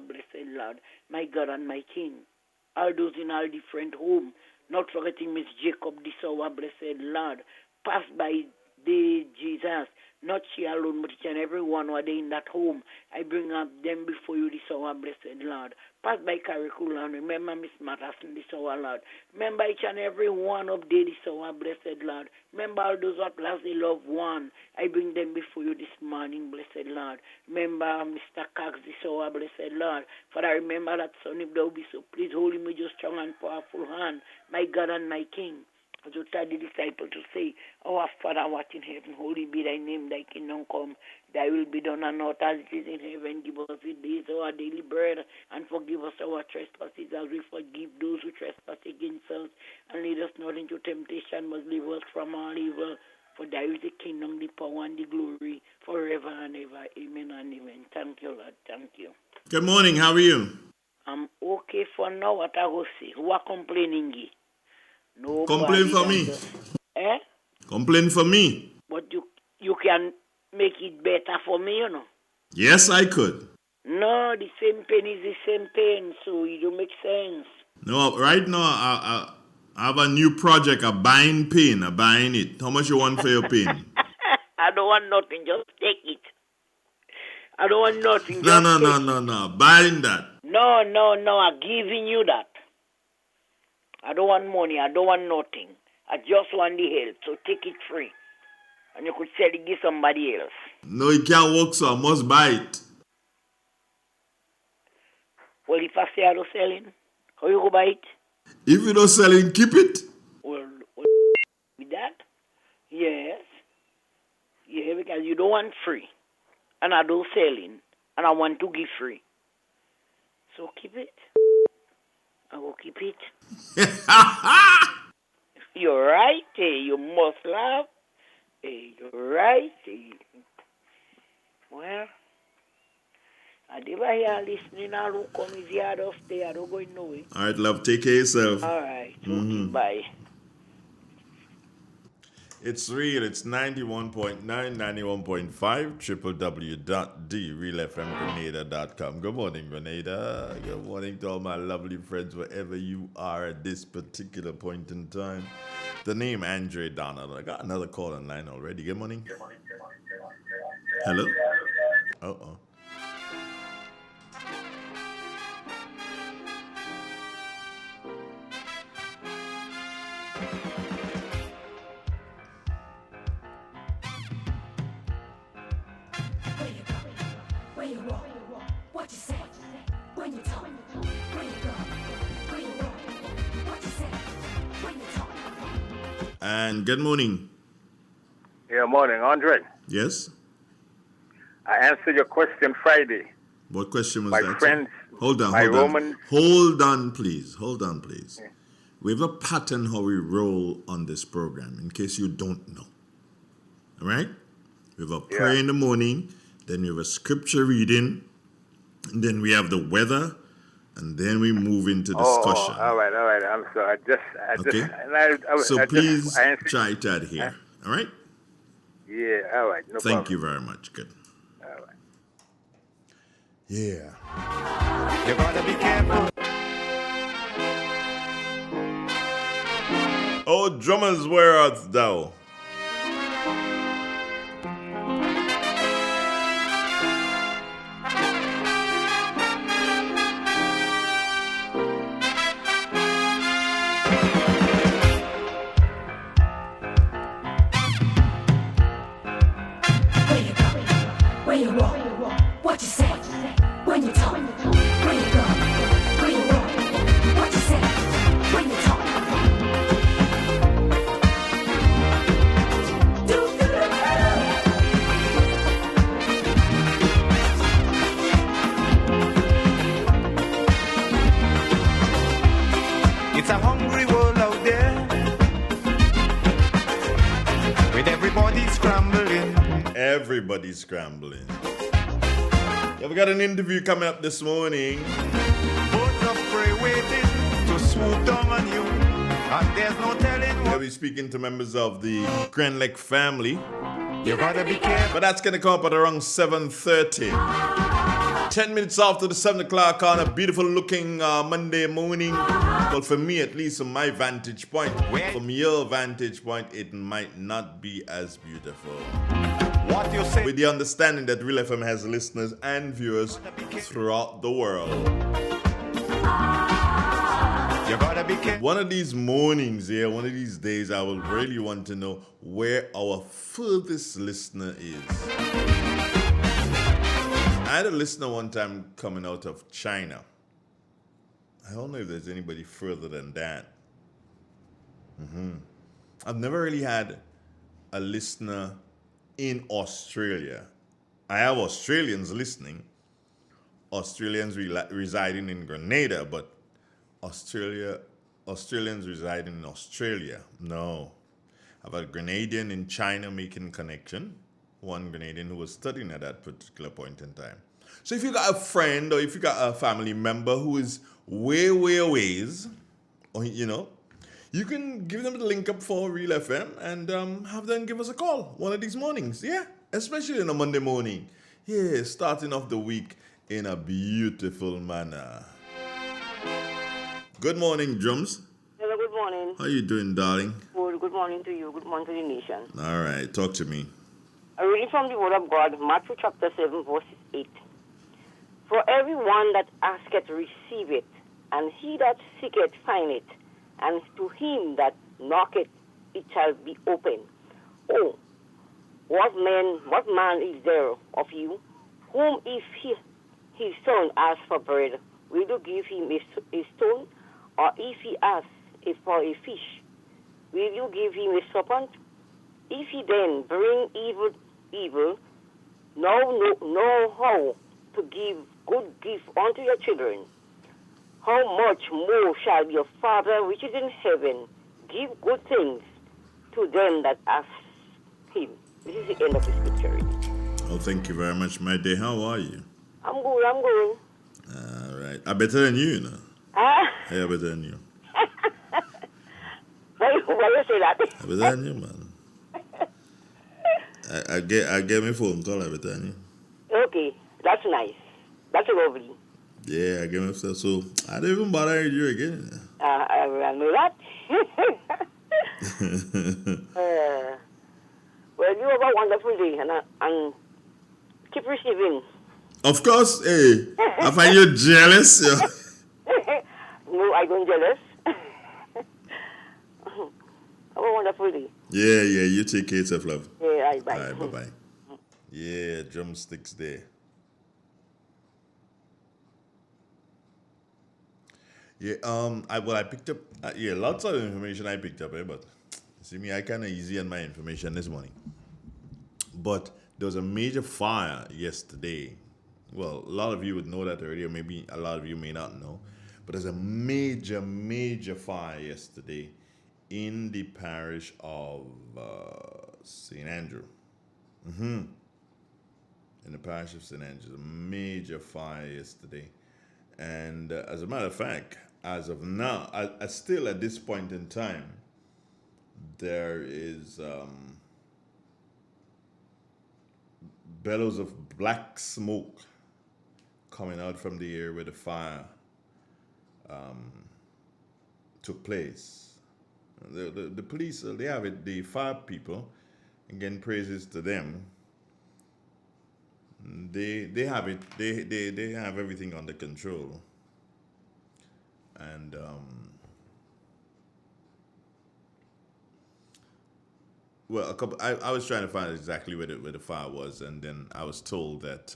our blessed Lord, my God and my King. All those in all different homes, not forgetting Miss Jacob, this our blessed Lord. Pass by the Jesus, not she alone, but each and every one who are there in that home. I bring up them before you, this our blessed Lord. Pass by curriculum, remember Miss Matterson, this our Lord. Remember each and every one of them, this our blessed Lord. Remember all those that lost their loved one. I bring them before you this morning, blessed Lord. Remember Mr. Cox, this our blessed Lord. Father, remember that son, if thou be so please, hold him with your strong and powerful hand, my God and my King. As you tell the disciple to say, Our Father, what in heaven, holy be thy name, thy kingdom come, thy will be done on earth as it is in heaven. Give us this day our daily bread, and forgive us our trespasses as we forgive those who trespass against us. And lead us not into temptation, but deliver us from all evil. For thy is the kingdom, the power, and the glory, forever and ever. Amen and amen. Thank you, Lord. Thank you. Good morning. How are you? I'm okay for now. What I go say? Who are complaining? Nobody. Complain for me. Complain for me. But you can make it better for me, you know. Yes, I could. No, the same pain is the same pain, so it don't make sense. No, right now I have a new project. I'm buying pain. I'm buying it. How much you want for your pain? I don't want nothing. Just take it. I don't want nothing. No. Buying that. No. I'm giving you that. I don't want money. I don't want nothing. I just want the help. So take it free. And you could sell it to somebody else. No, it can't work, so I must buy it. Well, if I say I don't sell it, how you go buy it? If you don't sell it, keep it. Well, with that? Yes. Yeah, because you don't want free. And I don't sell it. And I want to give free. So keep it. I will keep it. You're right, you must laugh. You're right. Well, I never hear listening. I don't come easy out of there. I don't go nowhere. All right, love. Take care of yourself. All right. Okay, bye. It's real. It's 91.9, 91.5, www.drealfmgrenada.com. Good morning, Grenada. Good morning to all my lovely friends, wherever you are at this particular point in time. The name Andre Donald. I got another call online already. Good morning. Hello? Uh-oh. And good morning. Yeah, morning, Andre. Yes? I answered your question Friday. What question was my that? My friends, hold on. Hold on, please. Yeah. We have a pattern how we roll on this program, in case you don't know. All right? We have a prayer in the morning, then we have a scripture reading, and then we have the weather, and then we move into discussion. All right. I'm sorry. Please try to adhere. All right? Yeah, all right. No problem. Thank you very much. Good. All right. Yeah. You gotta be careful. Oh, drummers, where art thou? Everybody's scrambling. Yeah, we got an interview coming up this morning. Boats of prey waiting to swoop down on you, and there's no telling what. We're speaking to members of the Grenlec family. You gotta be careful. But that's gonna come up at around 7:30. 10 minutes after the 7 o'clock on a beautiful looking Monday morning. Well, for me, at least from my vantage point, from your vantage point, it might not be as beautiful. What you say? With the understanding that Real FM has listeners and viewers throughout the world. You gotta be careful. One of these mornings here, one of these days, I will really want to know where our furthest listener is. I had a listener one time coming out of China. I don't know if there's anybody further than that. I've never really had a listener in Australia. I have Australians listening, Australians residing in Grenada, but Australians residing in Australia, no. I've had a Grenadian in China making connection. One Grenadian who was studying at that particular point in time. So if you got a friend or if you got a family member who is way ways, or you can give them the link up for Real FM and have them give us a call one of these mornings. Yeah, especially on a Monday morning. Yeah, starting off the week in a beautiful manner. Good morning, Drums. Hello, good morning. How you doing, darling? Good morning to you. Good morning to the nation. All right, talk to me. A reading from the Word of God, Matthew chapter 7, verse 8. For everyone that asketh, receiveth, and he that seeketh, findeth, and to him that knocketh, it shall be open. Oh, what man is there of you, whom if his son asks for bread, will you give him a stone? Or if he asks for a fish, will you give him a serpent? If he then bring evil, know how to give good gift unto your children, how much more shall your Father which is in heaven give good things to them that ask him? This is the end of the scripture reading. Oh, thank you very much, my dear. How are you? I'm good. All right. I'm better than you, Ah? Yeah, better than you. Why you say that? I'm better than you, man. I get my phone call, I'm better than you. Okay, that's nice. That's lovely. Yeah, I get myself. So I don't even bother you again. I know that. Well, you have a wonderful day and keep receiving. Of course, hey. I find you jealous. Yeah. No, I don't jealous. Have a wonderful day. Yeah, you take care of yourself, love. Yeah, bye. All right, bye-bye. Yeah, drumsticks there. Yeah, I picked up, lots of information I picked up, but see me, I kind of easy on my information this morning. But there was a major fire yesterday. Well, a lot of you would know that already, or maybe a lot of you may not know. But there's a major fire yesterday in the parish of St. Andrew. In the parish of St. Andrew, a major fire yesterday. And as a matter of fact, as of now, still at this point in time, there is bellows of black smoke coming out from the area where the fire took place. The police, they have it, the fire people, again, praises to them. They have it, they have everything under control. And well, I was trying to find exactly where the fire was, and then I was told that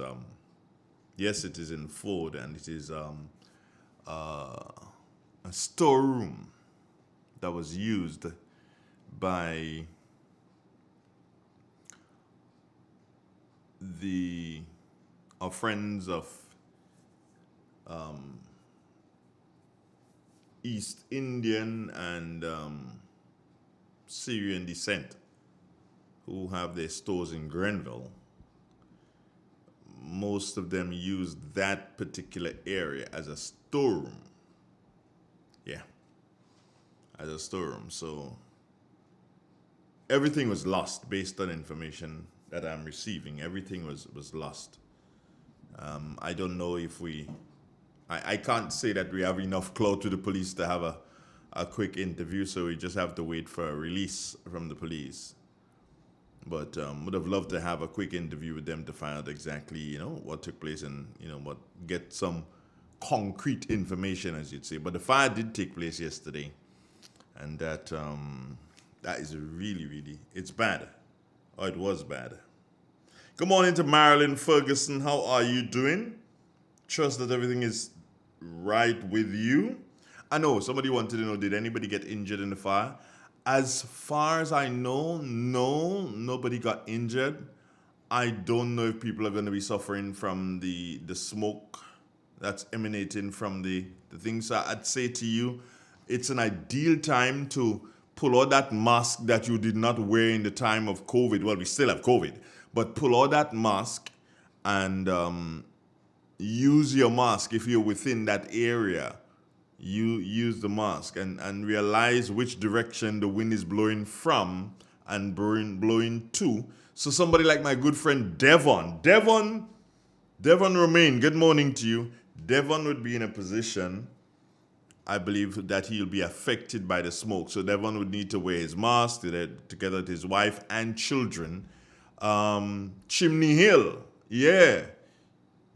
yes, it is in Ford, and it is a storeroom that was used by our friends of East Indian and Syrian descent who have their stores in Grenville. Most of them use that particular area as a storeroom. Yeah, as a storeroom. So everything was lost based on information that I'm receiving. Everything was lost. I don't know if I can't say that we have enough clout to the police to have a quick interview, so we just have to wait for a release from the police. But would have loved to have a quick interview with them to find out exactly, what took place and, get some concrete information, as you'd say. But the fire did take place yesterday, and that is really, really, it's bad. Oh, it was bad. Good morning to Marilyn Ferguson. How are you doing? Trust that everything is right with you. I know somebody wanted to know, did anybody get injured in the fire? As far as I know, no, nobody got injured. I don't know if people are going to be suffering from the smoke that's emanating from the things. So I'd say to you, it's an ideal time to pull out that mask that you did not wear in the time of COVID. Well, we still have COVID, but pull out that mask and use your mask if you're within that area. You use the mask and realize which direction the wind is blowing from and blowing to. So somebody like my good friend Devon Romain, good morning to you. Devon would be in a position, I believe, that he'll be affected by the smoke. So Devon would need to wear his mask together with his wife and children. Chimney Hill, yeah.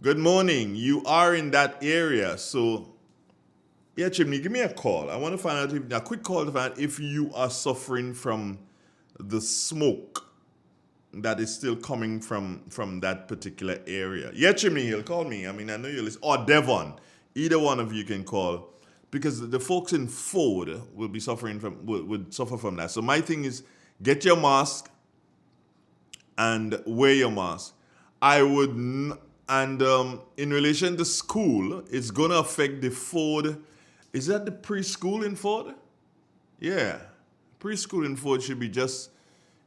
Good morning. You are in that area, so yeah, Chimney, give me a call. I want to find out, a quick call to find out if you are suffering from the smoke that is still coming from that particular area. Yeah, Chimney Hill, call me. I mean, I know you're listening. Or Devon. Either one of you can call, because the folks in Ford will be would suffer from that. So my thing is, get your mask and wear your mask. I would, and in relation to school, it's going to affect the Ford. Is that the preschool in Ford? Yeah. Preschool in Ford should be just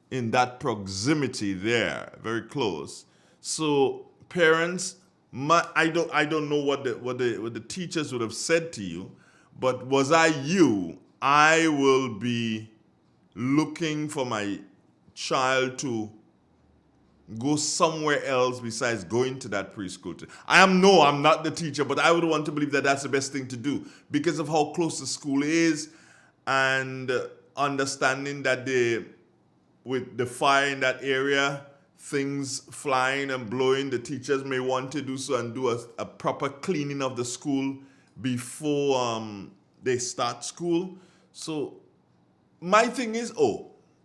in that proximity there, very close. So parents, I don't know what the teachers would have said to you, but was I you, I will be looking for my child to go somewhere else besides going to that preschool. I'm not the teacher, but I would want to believe that that's the best thing to do because of how close the school is and understanding that with the fire in that area, things flying and blowing, the teachers may want to do so and do a proper cleaning of the school before they start school. So my thing is,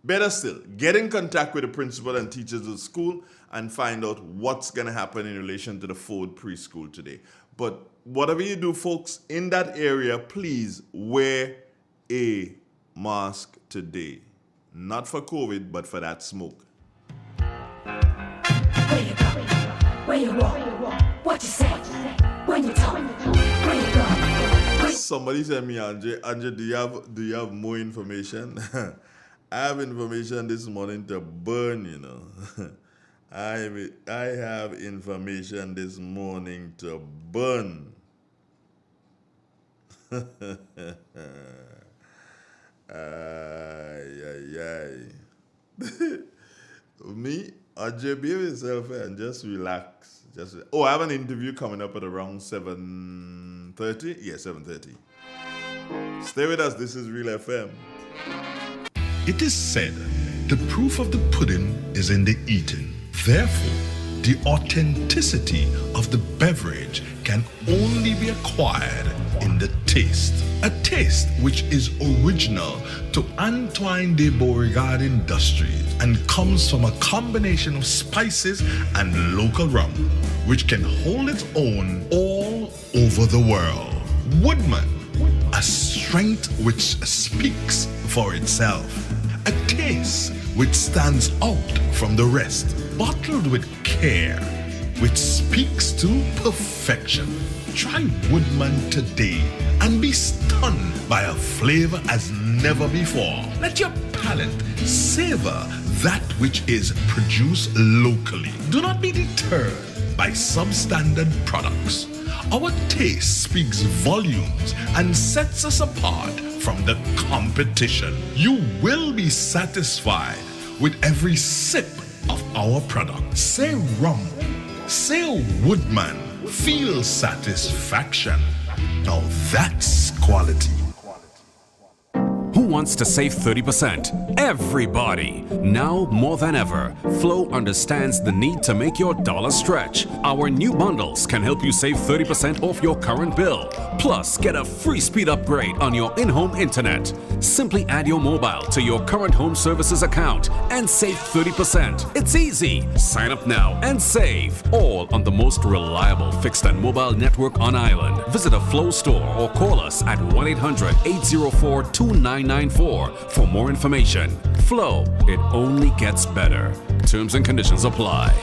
better still, get in contact with the principal and teachers of the school and find out what's going to happen in relation to the Ford preschool today. But whatever you do, folks, in that area, please wear a mask today. Not for COVID, but for that smoke. Where you go? Where you walk? What you say? When you talk? Where you go? Somebody said me, Andre, do you have more information? I have information this morning to burn, I have information this morning to burn. Me, Ajay, be yourself and just relax. I have an interview coming up at around 7:30. Yeah, 7:30. Stay with us. This is Real FM. It is said, the proof of the pudding is in the eating. Therefore, the authenticity of the beverage can only be acquired in the taste. A taste which is original to Antoine de Beauregard Industries and comes from a combination of spices and local rum, which can hold its own all over the world. Woodman, a strength which speaks for itself. A taste which stands out from the rest, bottled with care, which speaks to perfection. Try Woodman today and be stunned by a flavor as never before. Let your palate savor that which is produced locally. Do not be deterred by substandard products. Our taste speaks volumes and sets us apart from the competition. You will be satisfied with every sip of our product. Say rum Say Woodman, feel satisfaction. Now that's quality. Who wants to save 30%? Everybody! Now more than ever, Flow understands the need to make your dollar stretch. Our new bundles can help you save 30% off your current bill. Plus, get a free speed upgrade on your in-home internet. Simply add your mobile to your current home services account and save 30%. It's easy. Sign up now and save. All on the most reliable fixed and mobile network on island. Visit a Flow store or call us at 1-800-804-2994 for more information. Flow, it only gets better. Terms and conditions apply.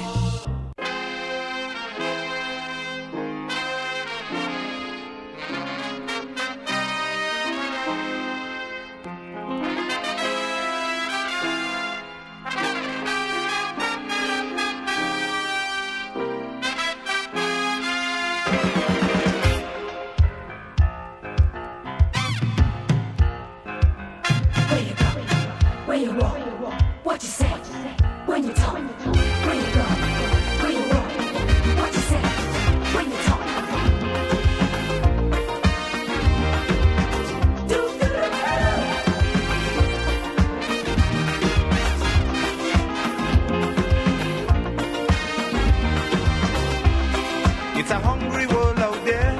Where you go? Where you walk? What you say? When you talk? Where you go? Where you walk? What you say? When you talk? Do do do. It's a hungry world out there.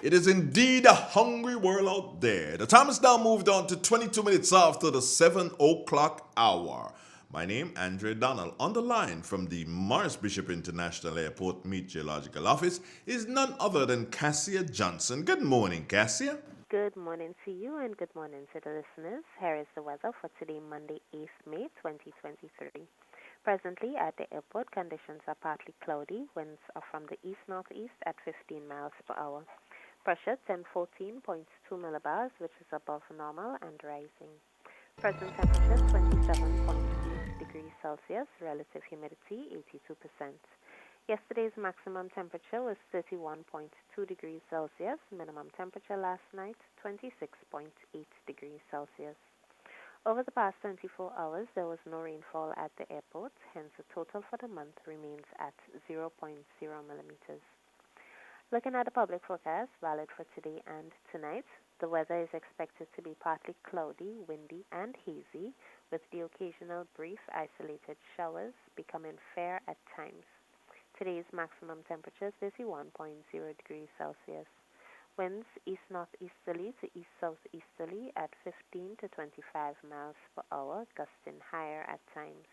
It is indeed a hungry world out there. The time is now moved on to 22 minutes after the 7 o'clock hour. My name, Andre Donald, on the line from the Morris Bishop International Airport Meteorological Office is none other than Cassia Johnson. Good morning, Cassia. Good morning to you and good morning to the listeners. Here is the weather for today, Monday, 8th May 2023. Presently at the airport, conditions are partly cloudy. Winds are from the east-northeast at 15 miles per hour. Pressure 1014.2 millibars, which is above normal and rising. Present temperature 27.8 degrees Celsius, relative humidity 82%. Yesterday's maximum temperature was 31.2 degrees Celsius, minimum temperature last night 26.8 degrees Celsius. Over the past 24 hours, there was no rainfall at the airport, hence the total for the month remains at 0.0 millimeters. Looking at the public forecast, valid for today and tonight, the weather is expected to be partly cloudy, windy, and hazy, with the occasional brief isolated showers becoming fair at times. Today's maximum temperature is 31.0 degrees Celsius. Winds east-northeasterly to east-southeasterly at 15 to 25 miles per hour, gusting higher at times.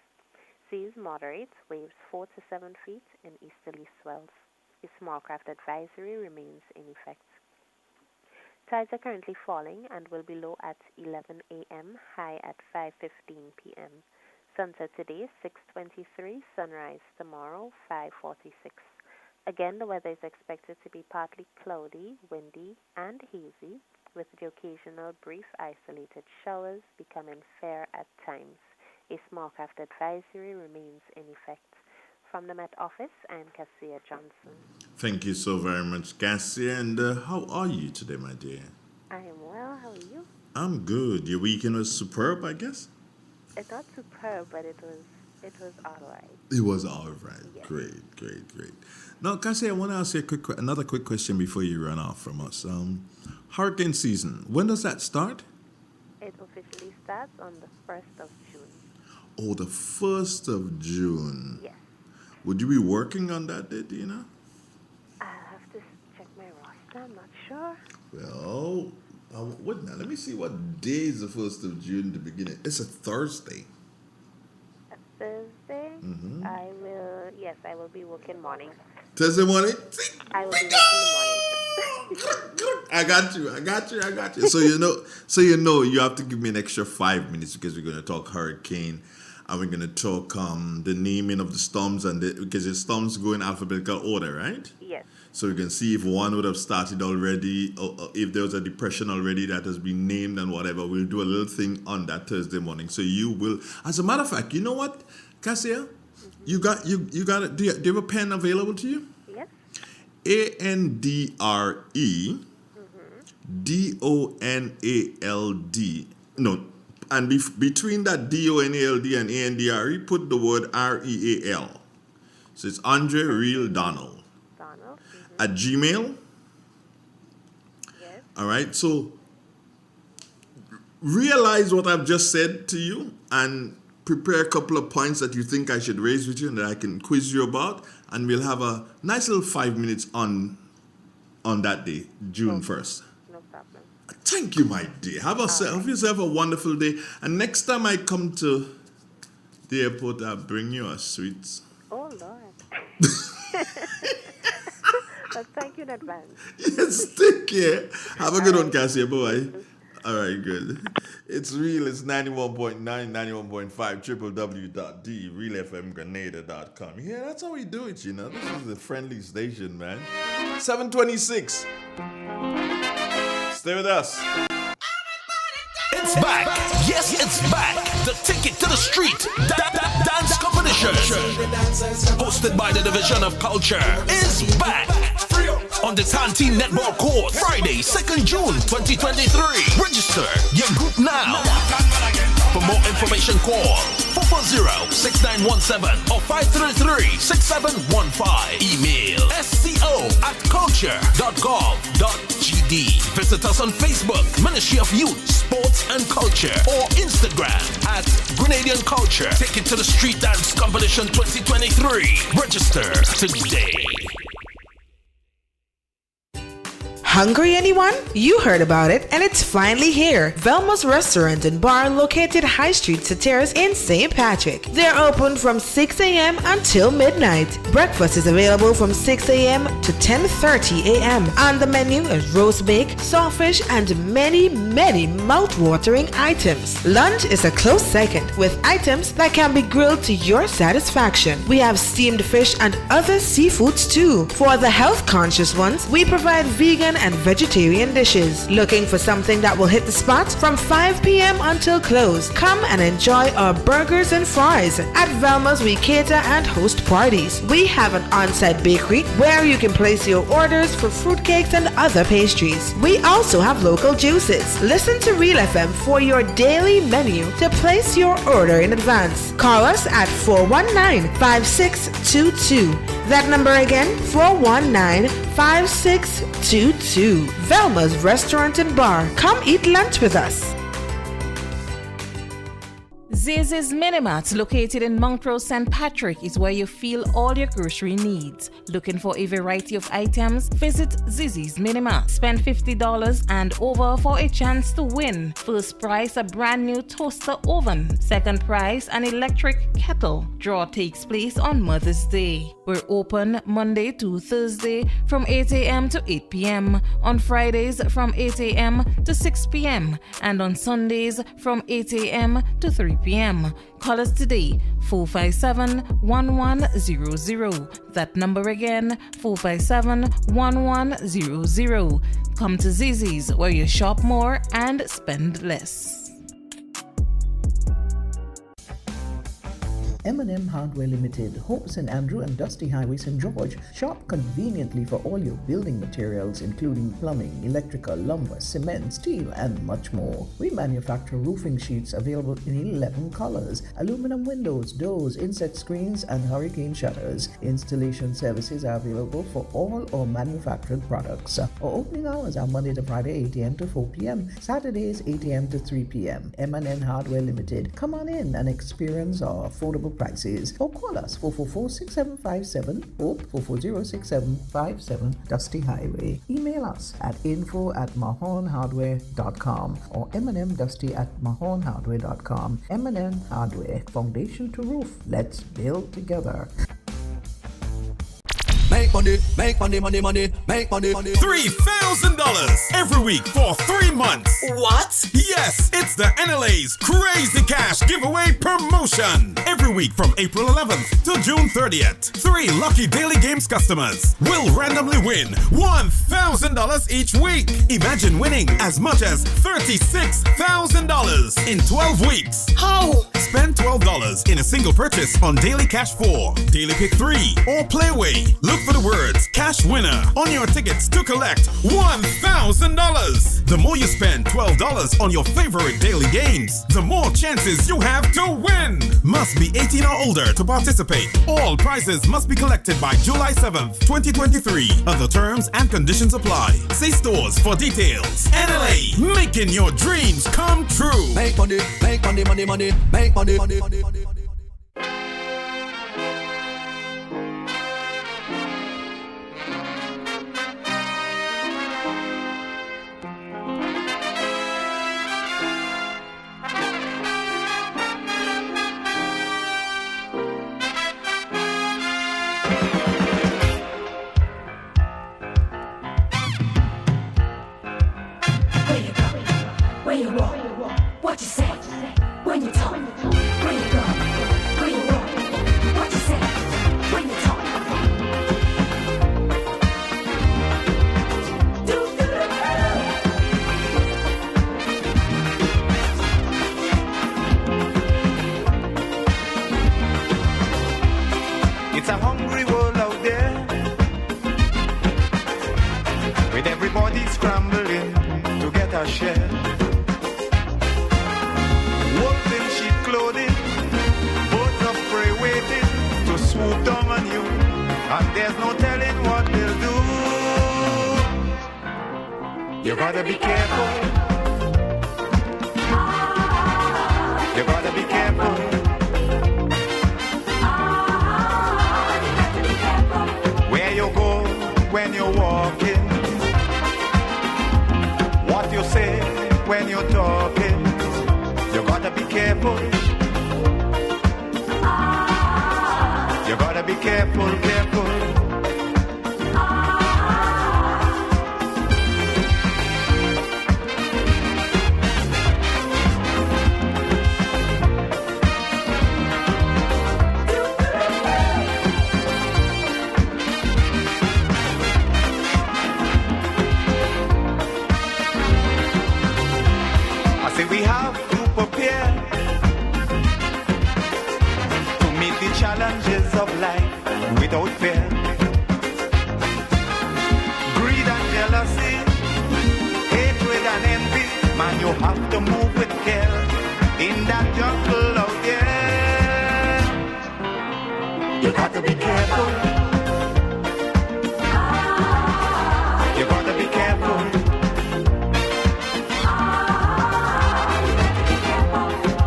Seas moderate, waves 4 to 7 feet in easterly swells. A small craft advisory remains in effect. Tides are currently falling and will be low at 11 a.m., high at 5:15 p.m. Sunset today, 6:23, sunrise tomorrow, 5:46. Again, the weather is expected to be partly cloudy, windy, and hazy, with the occasional brief isolated showers becoming fair at times. A small craft advisory remains in effect. From the Met Office, I'm Cassia Johnson. Thank you so very much, Cassia. And how are you today, my dear? I am well. How are you? I'm good. Your weekend was superb, I guess? It's not superb, but it was all right. It was all right. Yes. Great. Now, Cassie, I want to ask you another quick question before you run off from us. Hurricane season, when does that start? It officially starts on the 1st of June. Oh, the 1st of June. Yes. Would you be working on that day, do you know? I'll have to check my roster. I'm not sure. Well, wait now. Let me see what day is the 1st of June to begin it. It's a Thursday. A Thursday? Mm-hmm. I will be working morning. Thursday morning? I will be working the morning. I got you. So you know you have to give me an extra 5 minutes because we're going to talk hurricane and we're going to talk the naming of the storms because the storms go in alphabetical order, right? Yes. So we can see if one would have started already or if there was a depression already that has been named and whatever. We'll do a little thing on that Thursday morning. So you will, as a matter of fact, you know what, Cassia? You got it. Do you have a pen available to you? Yes. ANDRE DONALD. No, and between that DONALD and ANDRE, put the word REAL. So it's Andre Real Donald. Donald. At Gmail. Yes. All right. So realize what I've just said to you and prepare a couple of points that you think I should raise with you and that I can quiz you about. And we'll have a nice little 5 minutes on that day, June 1st. No problem. Thank you, my dear. Have yourself a wonderful day. And next time I come to the airport, I'll bring you a sweets. Oh, Lord. But thank you in advance. Yes, take care. Have a good one, Cassie, boy. All right, good. It's real. It's 91.9, 91.5, www.realfmgrenada.com. Yeah, that's how we do it, you know. This is a friendly station, man. 726. Stay with us. It's back. Yes, it's back. The Ticket to the Street Dance Competition, hosted by the Division of Culture, is back on the Tanti Netball Court, Friday, 2nd June 2023. Register your group now. For more information, call 440-6917 or 533-6715. Email sco@culture.gov.gd. Visit us on Facebook, Ministry of Youth, Sports and Culture, or Instagram at Grenadian Culture. Take it to the Street Dance Competition 2023. Register today. Hungry, anyone? You heard about it, and it's finally here. Velma's Restaurant and Bar, located High Street Sateras in St. Patrick. They're open from 6 a.m. until midnight. Breakfast is available from 6 a.m. to 10:30 a.m. On the menu is roast bake, sawfish, and many, many mouth-watering items. Lunch is a close second, with items that can be grilled to your satisfaction. We have steamed fish and other seafoods too. For the health-conscious ones, we provide vegan and vegetarian dishes. Looking for something that will hit the spot? From 5 p.m. until close, come and enjoy our burgers and fries. At Velma's, we cater and host parties. We have an on-site bakery where you can place your orders for fruitcakes and other pastries. We also have local juices. Listen to Real FM for your daily menu to place your order in advance. Call us at 419-5622. That number again, 419-5622. Velma's Restaurant and Bar. Come eat lunch with us. Zizi's Minimart, located in Montrose, St. Patrick, is where you feel all your grocery needs. Looking for a variety of items? Visit Zizi's Minimart. Spend $50 and over for a chance to win. First prize, a brand new toaster oven. Second prize, an electric kettle. Draw takes place on Mother's Day. We're open Monday to Thursday from 8 a.m. to 8 p.m. On Fridays from 8 a.m. to 6 p.m. and on Sundays from 8 a.m. to 3 p.m. Call us today, 457-1100. That number again, 457-1100. Come to Zizi's, where you shop more and spend less. M&M Hardware Limited, Hope St. Andrew and Dusty Highway, St. George. Shop conveniently for all your building materials, including plumbing, electrical, lumber, cement, steel, and much more. We manufacture roofing sheets available in 11 colors, aluminum windows, doors, insect screens, and hurricane shutters. Installation services are available for all our manufactured products. Our opening hours are Monday to Friday, 8 a.m. to 4 p.m., Saturdays, 8 a.m. to 3 p.m. M&M Hardware Limited. Come on in and experience our affordable prices, or call us 444-6757 or 440-6757 Dusty Highway. Email us at info@mahonhardware.com or mnmdusty@mahonhardware.com. M&M Hardware, foundation to roof. Let's build together. Make money, make money, money, money, make money, money. $3,000 every week for 3 months. What? Yes, it's the NLA's Crazy Cash Giveaway Promotion. Every week from April 11th to June 30th. 3 lucky Daily Games customers will randomly win $1,000 each week. Imagine winning as much as $36,000 in 12 weeks. How? Spend $12 in a single purchase on Daily Cash 4, Daily Pick 3, or Playway. Look for the words Cash Winner on your tickets to collect $1,000. The more you spend $12 on your favorite daily games, the more chances you have to win. Must be 18 or older to participate. All prizes must be collected by July 7th, 2023. Other terms and conditions apply. See stores for details. NLA, making your dreams come true. Make money, make money, money, money, make money, money, money, money. Where you walk, what you say, when you talk, where you go, where you walk, what you say, when you talk. It's a hungry world out there, with everybody scrambling to get a share. Wolves in sheep clothing, birds of prey waiting to swoop down on you, and there's no telling what they'll do. You gotta be careful. You gotta be careful. Where you go when you're walking, what you say when you're talking. You gotta be careful. You gotta be careful, careful. I say we have to prepare to meet the challenges of life without fear. Greed and jealousy, hatred and envy, man, you have to move with care in that jungle out there. You got to be careful. You got to be careful.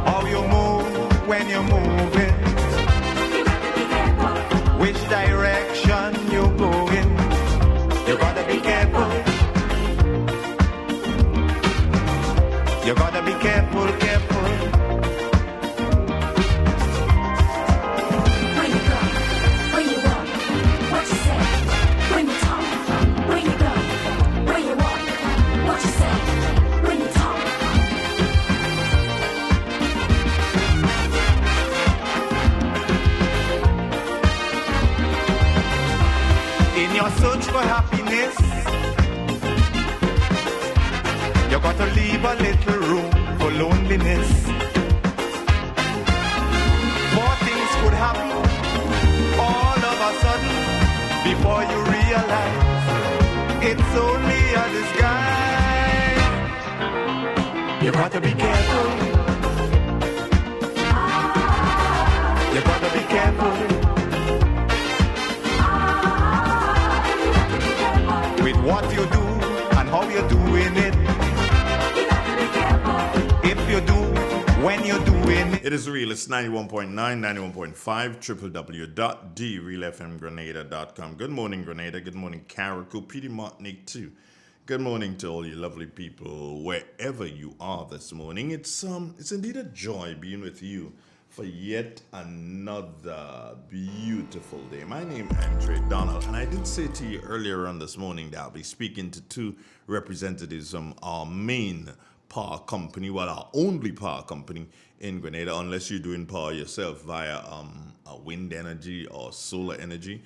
How you move when you're moving, which direction you going. You gotta be careful. You gotta be careful, careful. Where you go, where you walk, what you say, when you talk. Where you go, where you walk, what you say, when you talk. In your search for happiness, you gotta leave a little room for loneliness. More things could happen all of a sudden before you realize it's only a disguise. You gotta be careful. You gotta be careful. With what you do and how you're doing it. If you do, when you're doing it. It is real. It's 91.9, 91.5, www.drealfmgrenada.com. Good morning, Grenada. Good morning, Carrico, Petey Martinique, too. Good morning to all you lovely people, wherever you are this morning. It's indeed a joy being with you for yet another beautiful day. My name is Andre Donald, and I did say to you earlier on this morning that I'll be speaking to two representatives from our main power company, well, our only power company in Grenada, unless you're doing power yourself via wind energy or solar energy.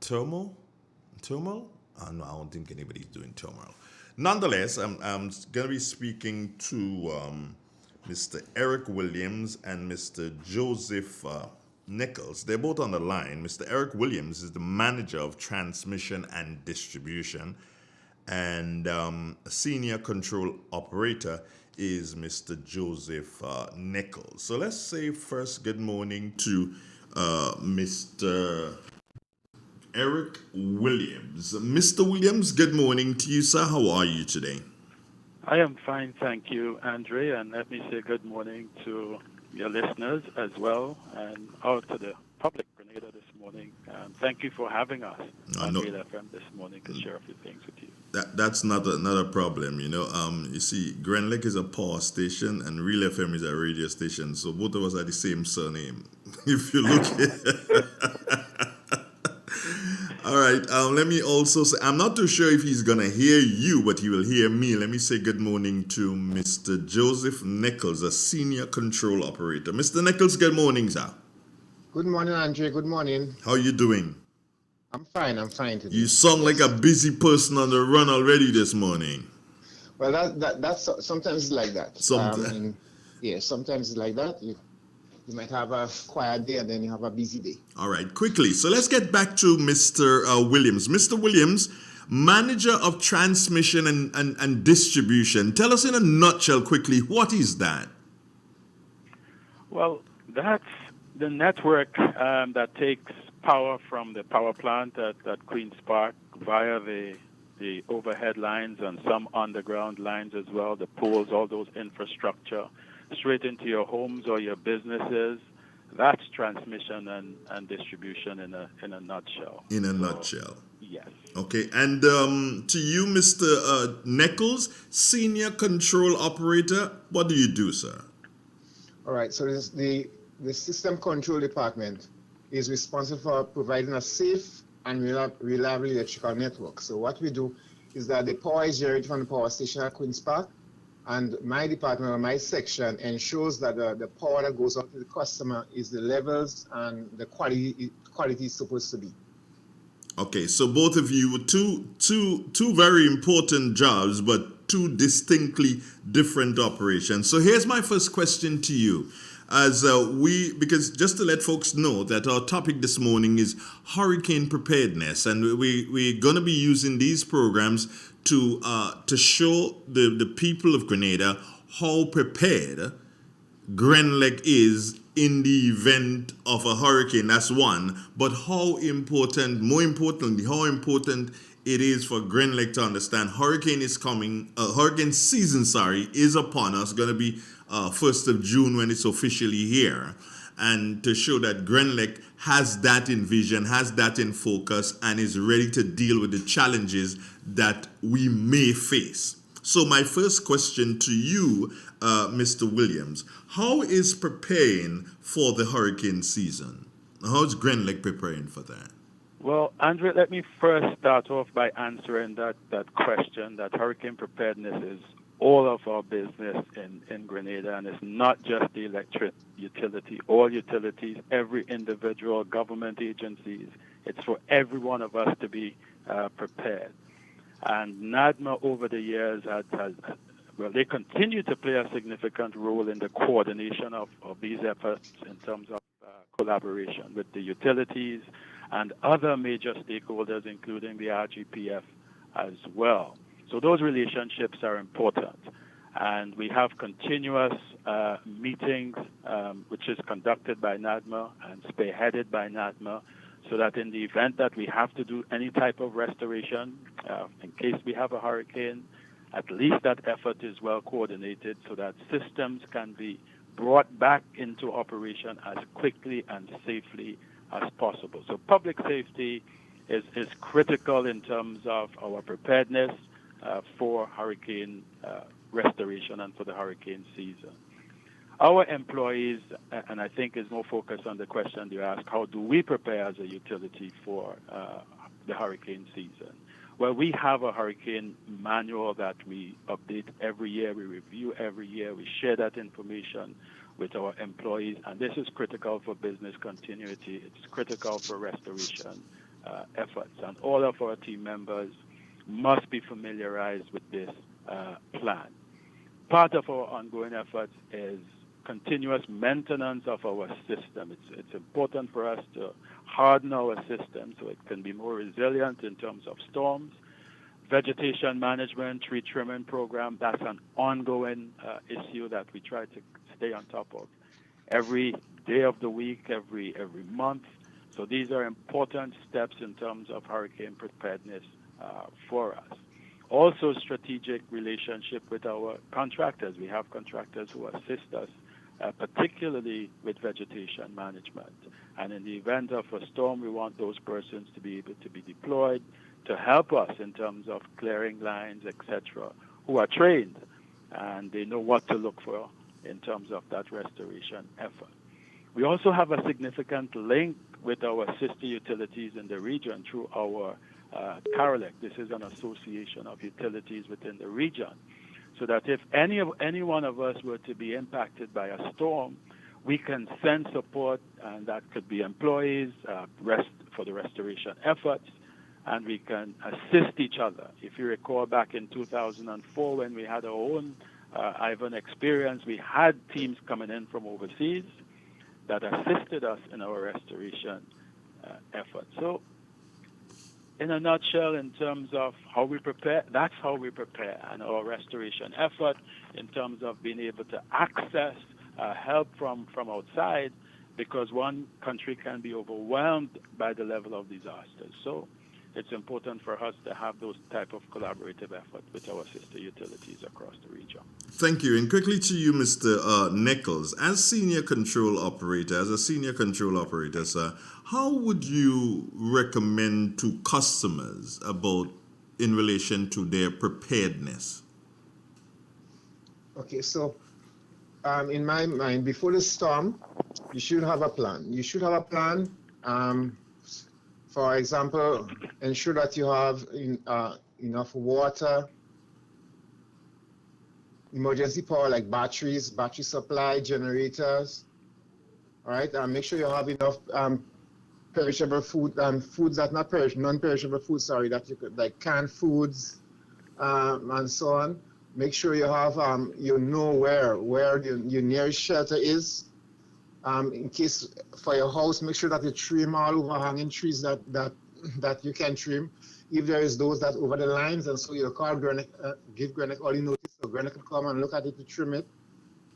Thermal? No, I don't think anybody's doing thermal. Nonetheless, I'm going to be speaking to Mr. Eric Williams and Mr. Joseph Nichols. They're both on the line. Mr. Eric Williams is the manager of transmission and distribution, and senior control operator is Mr. Joseph Nichols. So let's say first good morning to Mr. Eric Williams. Mr. Williams, good morning to you, sir. How are you today? I am fine, thank you, Andre, and let me say good morning to your listeners as well, and out to the public, Grenada, this morning. Thank you for having us on Real FM this morning to share a few things with you. That's not a problem, you know. You see, Grand Lake is a power station and Real FM is a radio station, so both of us are the same surname. If you look at all right, let me also say, I'm not too sure if he's going to hear you, but he will hear me. Let me say good morning to Mr. Joseph Nichols, a senior control operator. Mr. Nichols, good morning, sir. Good morning, Andre. Good morning. How are you doing? I'm fine today. You sound like a busy person on the run already this morning. Well, that's sometimes it's like that. Sometimes it's like that. You might have a quiet day and then you have a busy day. All right, quickly. So let's get back to Mr. Williams. Mr. Williams, manager of transmission and distribution. Tell us in a nutshell quickly, what is that? Well, that's the network that takes power from the power plant at Queen's Park via the overhead lines and some underground lines as well, the poles, all those infrastructure, straight into your homes or your businesses. That's transmission and distribution in a nutshell. In a nutshell. Yes. Okay, and to you, Mr. Nichols, senior control operator, what do you do, sir? All right, so the system control department is responsible for providing a safe and reliable electrical network. So what we do is that the power is generated from the power station at Queen's Park, and my department or my section ensures that the power that goes out to the customer is the levels and the quality is supposed to be. Okay, so both of you, two very important jobs, but two distinctly different operations. So here's my first question to you. Because just to let folks know that our topic this morning is hurricane preparedness, and we're going to be using these programs to show the people of Grenada how prepared Grand Lake is in the event of a hurricane. That's one, but more importantly, how important it is for Grand Lake to understand hurricane season is upon us. Going to be 1st of June when it's officially here, and to show that Grand Lake has that in vision, has that in focus, and is ready to deal with the challenges that we may face. So my first question to you, Mr. Williams, how is preparing for the hurricane season? How is Grand Lake preparing for that? Well, Andre, let me first start off by answering that question, that hurricane preparedness is all of our business in Grenada, and it's not just the electric utility, all utilities, every individual government agencies. It's for every one of us to be prepared. And NADMA over the years they continue to play a significant role in the coordination of these efforts in terms of collaboration with the utilities and other major stakeholders, including the RGPF as well. So those relationships are important. And we have continuous meetings, which is conducted by NADMA and spearheaded by NADMA, so that in the event that we have to do any type of restoration, in case we have a hurricane, at least that effort is well coordinated so that systems can be brought back into operation as quickly and safely as possible. So public safety is critical in terms of our preparedness for hurricane restoration and for the hurricane season. Our employees, and I think is more focused on the question you asked, how do we prepare as a utility for the hurricane season? Well, we have a hurricane manual that we update every year, we review every year, we share that information with our employees, and this is critical for business continuity, it's critical for restoration efforts, and all of our team members must be familiarized with this plan. part of our ongoing efforts is continuous maintenance of our system. It's important for us to harden our system so it can be more resilient in terms of storms. Vegetation management, tree trimming program, that's an ongoing issue that we try to stay on top of every day of the week, every month. So these are important steps in terms of hurricane preparedness for us. Also, strategic relationship with our contractors. We have contractors who assist us, particularly with vegetation management. And in the event of a storm, we want those persons to be able to be deployed to help us in terms of clearing lines, etc., who are trained and they know what to look for in terms of that restoration effort. We also have a significant link with our sister utilities in the region through our CARLEC. This is an association of utilities within the region. So that if any one of us were to be impacted by a storm, we can send support, and that could be employees for the restoration efforts, and we can assist each other. If you recall back in 2004 when we had our own Ivan experience, we had teams coming in from overseas that assisted us in our restoration effort. So in a nutshell, in terms of how we prepare, that's how we prepare, and our restoration effort in terms of being able to access help from outside, because one country can be overwhelmed by the level of disasters. So it's important for us to have those type of collaborative efforts with our sister utilities across the region. Thank you. And quickly to you, Mr. Nichols, as a senior control operator, sir, how would you recommend to customers about in relation to their preparedness? Okay, so in my mind, before the storm, you should have a plan. You should have a plan. For example, ensure that you have enough water, emergency power like batteries, battery supply, generators. All right, make sure you have enough perishable food, foods that not non-perishable foods. Sorry, that you could, like canned foods and so on. Make sure you have you know where your nearest shelter is. In case for your house, make sure that you trim all overhanging trees that you can trim. If there is those that over the lines, and so you'll call Grenic, give Grenic all the notice, so Grenic can come and look at it to trim it,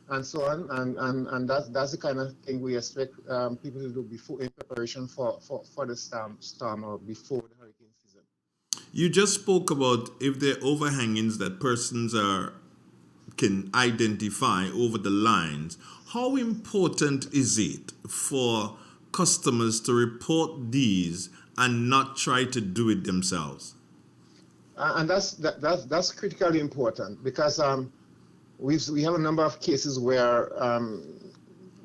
and so on. And that's the kind of thing we expect people to do before in preparation for the storm or before the hurricane season. You just spoke about if there are overhangings that persons can identify over the lines. How important is it for customers to report these and not try to do it themselves? And that's critically important, because we have a number of cases where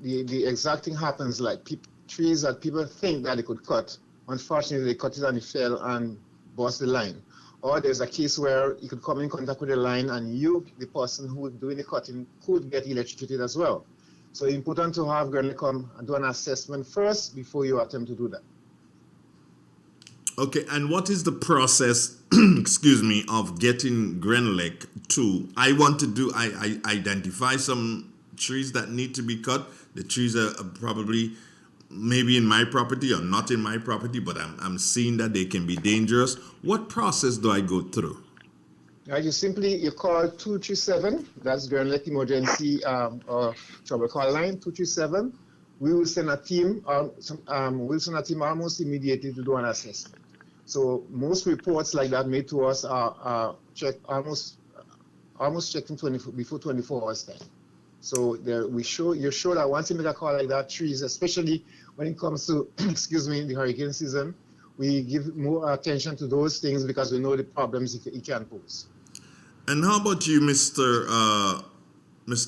the exact thing happens, like trees that people think that they could cut. Unfortunately, they cut it and it fell and burst the line. Or there's a case where you could come in contact with the line and you, the person who is doing the cutting, could get electrocuted as well. So it's important to have Grenelec come and do an assessment first before you attempt to do that. Okay, and what is the process, of getting Grenelec to, I identify some trees that need to be cut. The trees are probably maybe in my property or not in my property, but I'm seeing that they can be dangerous. What process do I go through? You call 237, that's Grenelec Emergency or Trouble Call Line, 237. We will send a team, almost immediately to do an assessment. So most reports like that made to us are checked almost checked in before 24 hours time. So you're sure that once you make a call like that, trees, especially when it comes to, the hurricane season, we give more attention to those things because we know the problems it can pose. And how about you, Mr.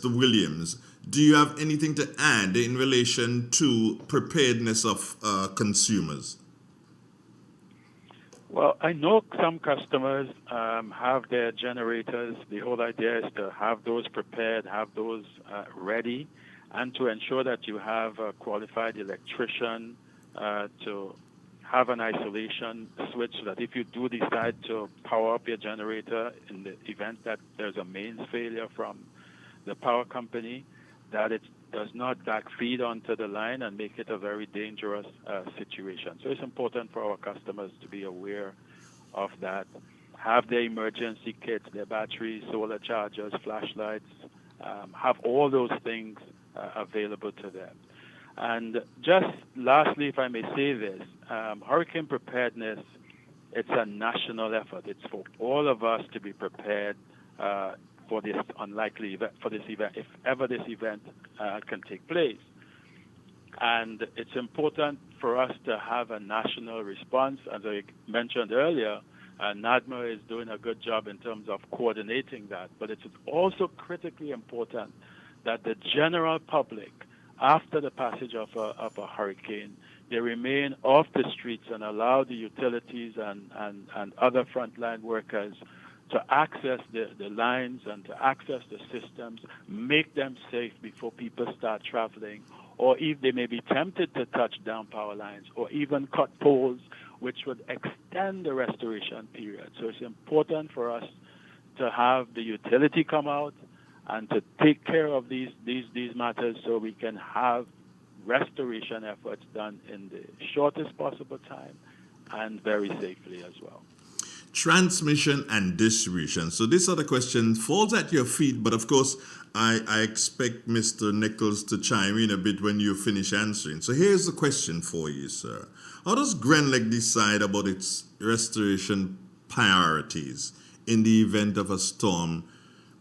Williams? Do you have anything to add in relation to preparedness of consumers? Well, I know some customers have their generators. The whole idea is to have those prepared, have those ready, and to ensure that you have a qualified electrician to have an isolation switch so that if you do decide to power up your generator in the event that there's a mains failure from the power company, that it does not backfeed onto the line and make it a very dangerous situation. So it's important for our customers to be aware of that. Have their emergency kits, their batteries, solar chargers, flashlights, have all those things available to them. And just lastly, if I may say this, hurricane preparedness, it's a national effort. It's for all of us to be prepared for this unlikely event, if ever this event can take place. And it's important for us to have a national response. As I mentioned earlier, NADMA is doing a good job in terms of coordinating that. But it's also critically important that the general public, after the passage of a hurricane, they remain off the streets and allow the utilities and other frontline workers to access the lines and to access the systems, make them safe before people start traveling, or if they may be tempted to touch down power lines or even cut poles, which would extend the restoration period. So it's important for us to have the utility come out and to take care of these matters so we can have restoration efforts done in the shortest possible time and very safely as well. Transmission and distribution. So this other question falls at your feet, but of course, I expect Mr. Nichols to chime in a bit when you finish answering. So here's the question for you, sir. How does GrenLec decide about its restoration priorities in the event of a storm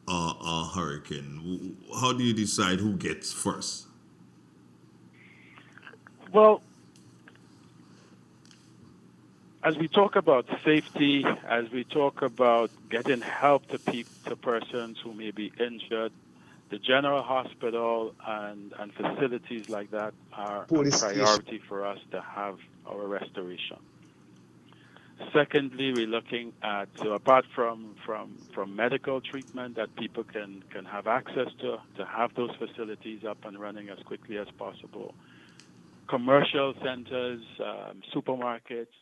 or a hurricane? How do you decide who gets first? Well, as we talk about safety, as we talk about getting help to persons who may be injured, the general hospital and facilities like that are a priority for us to have our restoration. Secondly, we're looking at, so apart from medical treatment that people can have access to have those facilities up and running as quickly as possible, commercial centers, supermarkets,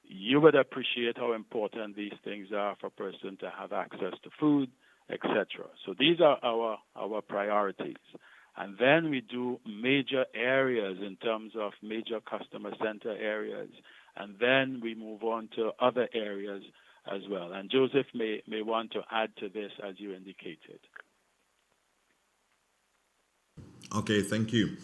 you would appreciate how important these things are for a person to have access to food, etc. So these are our priorities. And then we do major areas in terms of major customer center areas. And then we move on to other areas as well. And Joseph may want to add to this as you indicated. Okay, thank you.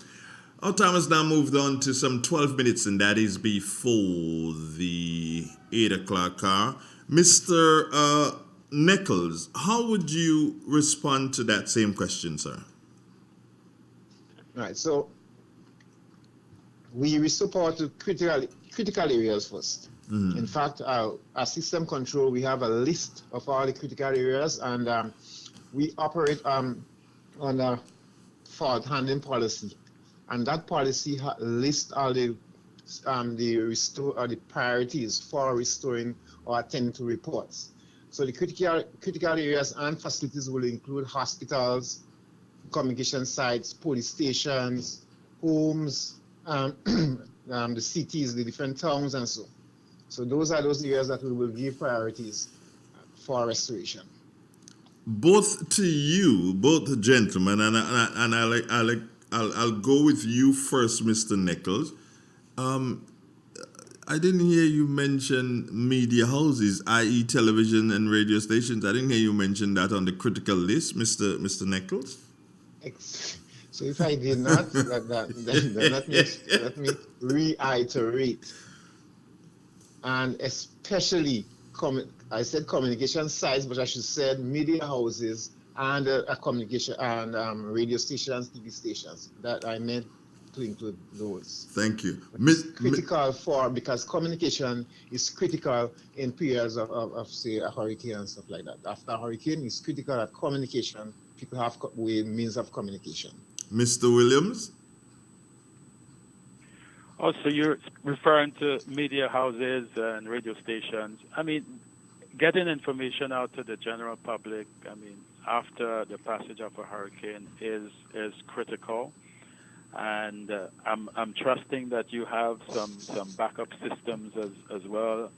Our time has now moved on to some 12 minutes, and that is before the 8 o'clock hour. Mr. Nichols, how would you respond to that same question, sir? All right, so we support critical areas first. Mm-hmm. In fact, our system control, we have a list of all the critical areas, and we operate on a fault handling policy. And that policy lists all the priorities for restoring or attending to reports. So the critical areas and facilities will include hospitals, communication sites, police stations, homes, the cities, the different towns, and so. So those are those areas that we will give priorities for restoration. Both to you, both gentlemen, and I'll go with you first, Mr. Nichols. I didn't hear you mention media houses, i.e. television and radio stations. I didn't hear you mention that on the critical list, Mr. Nichols. So if I did not, let me reiterate. And especially, I said communication sites, but I should say media houses and communication and radio stations, TV stations. That I meant to include those. Thank you. Critical because communication is critical in periods of say a hurricane and stuff like that. After a hurricane, it's critical that communication, people have means of communication. Mr. Williams? Also, you're referring to media houses and radio stations. I mean, getting information out to the general public, I mean, after the passage of a hurricane is critical. And I'm trusting that you have some backup systems as well.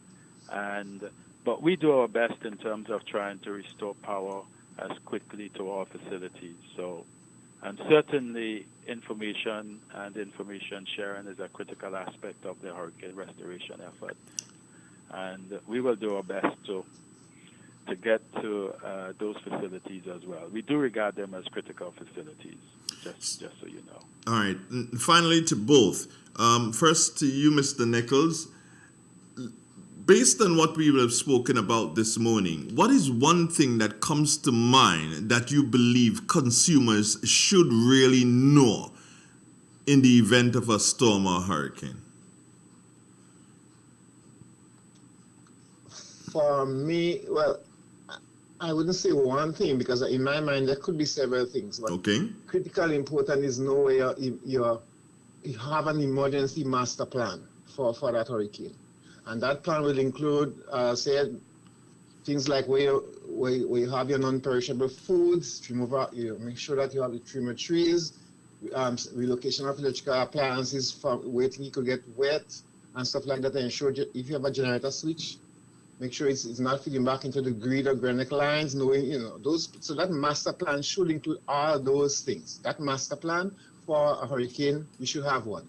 But we do our best in terms of trying to restore power as quickly to our facilities. So, and certainly information and information sharing is a critical aspect of the hurricane restoration effort. And we will do our best to get to those facilities as well. We do regard them as critical facilities, just so you know. All right. Finally, to both. First to you, Mr. Nichols. Based on what we have spoken about this morning, what is one thing that comes to mind that you believe consumers should really know in the event of a storm or hurricane? For me, well, I wouldn't say one thing, because in my mind there could be several things. But okay. Critically important is know where you have an emergency master plan for that hurricane. And that plan will include, say, things like where you have your non-perishable foods, make sure that you have the trim of trees, relocation of electrical appliances from where it could get wet and stuff like that. And ensure if you have a generator switch, make sure it's not feeding back into the grid or granitic lines, knowing, those. So that master plan should include all those things. That master plan for a hurricane, you should have one.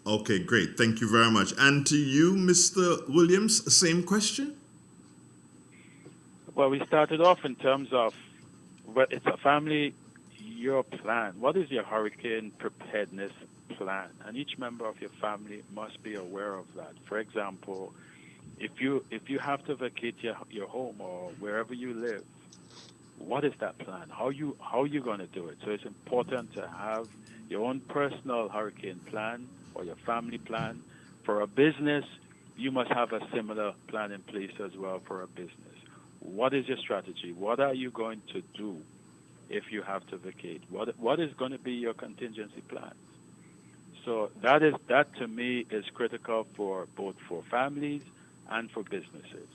Okay, great. Thank you very much. And to you, Mr. Williams, same question? Well, we started off in terms of, it's a family, your plan. What is your hurricane preparedness plan? And each member of your family must be aware of that. For example, if you have to vacate your home or wherever you live, what is that plan? How you going to do it? So it's important to have your own personal hurricane plan or your family plan. For a business, you must have a similar plan in place as well for a business. What is your strategy? What are you going to do if you have to vacate? What is going to be your contingency plans? So that to me is critical for both for families and for businesses.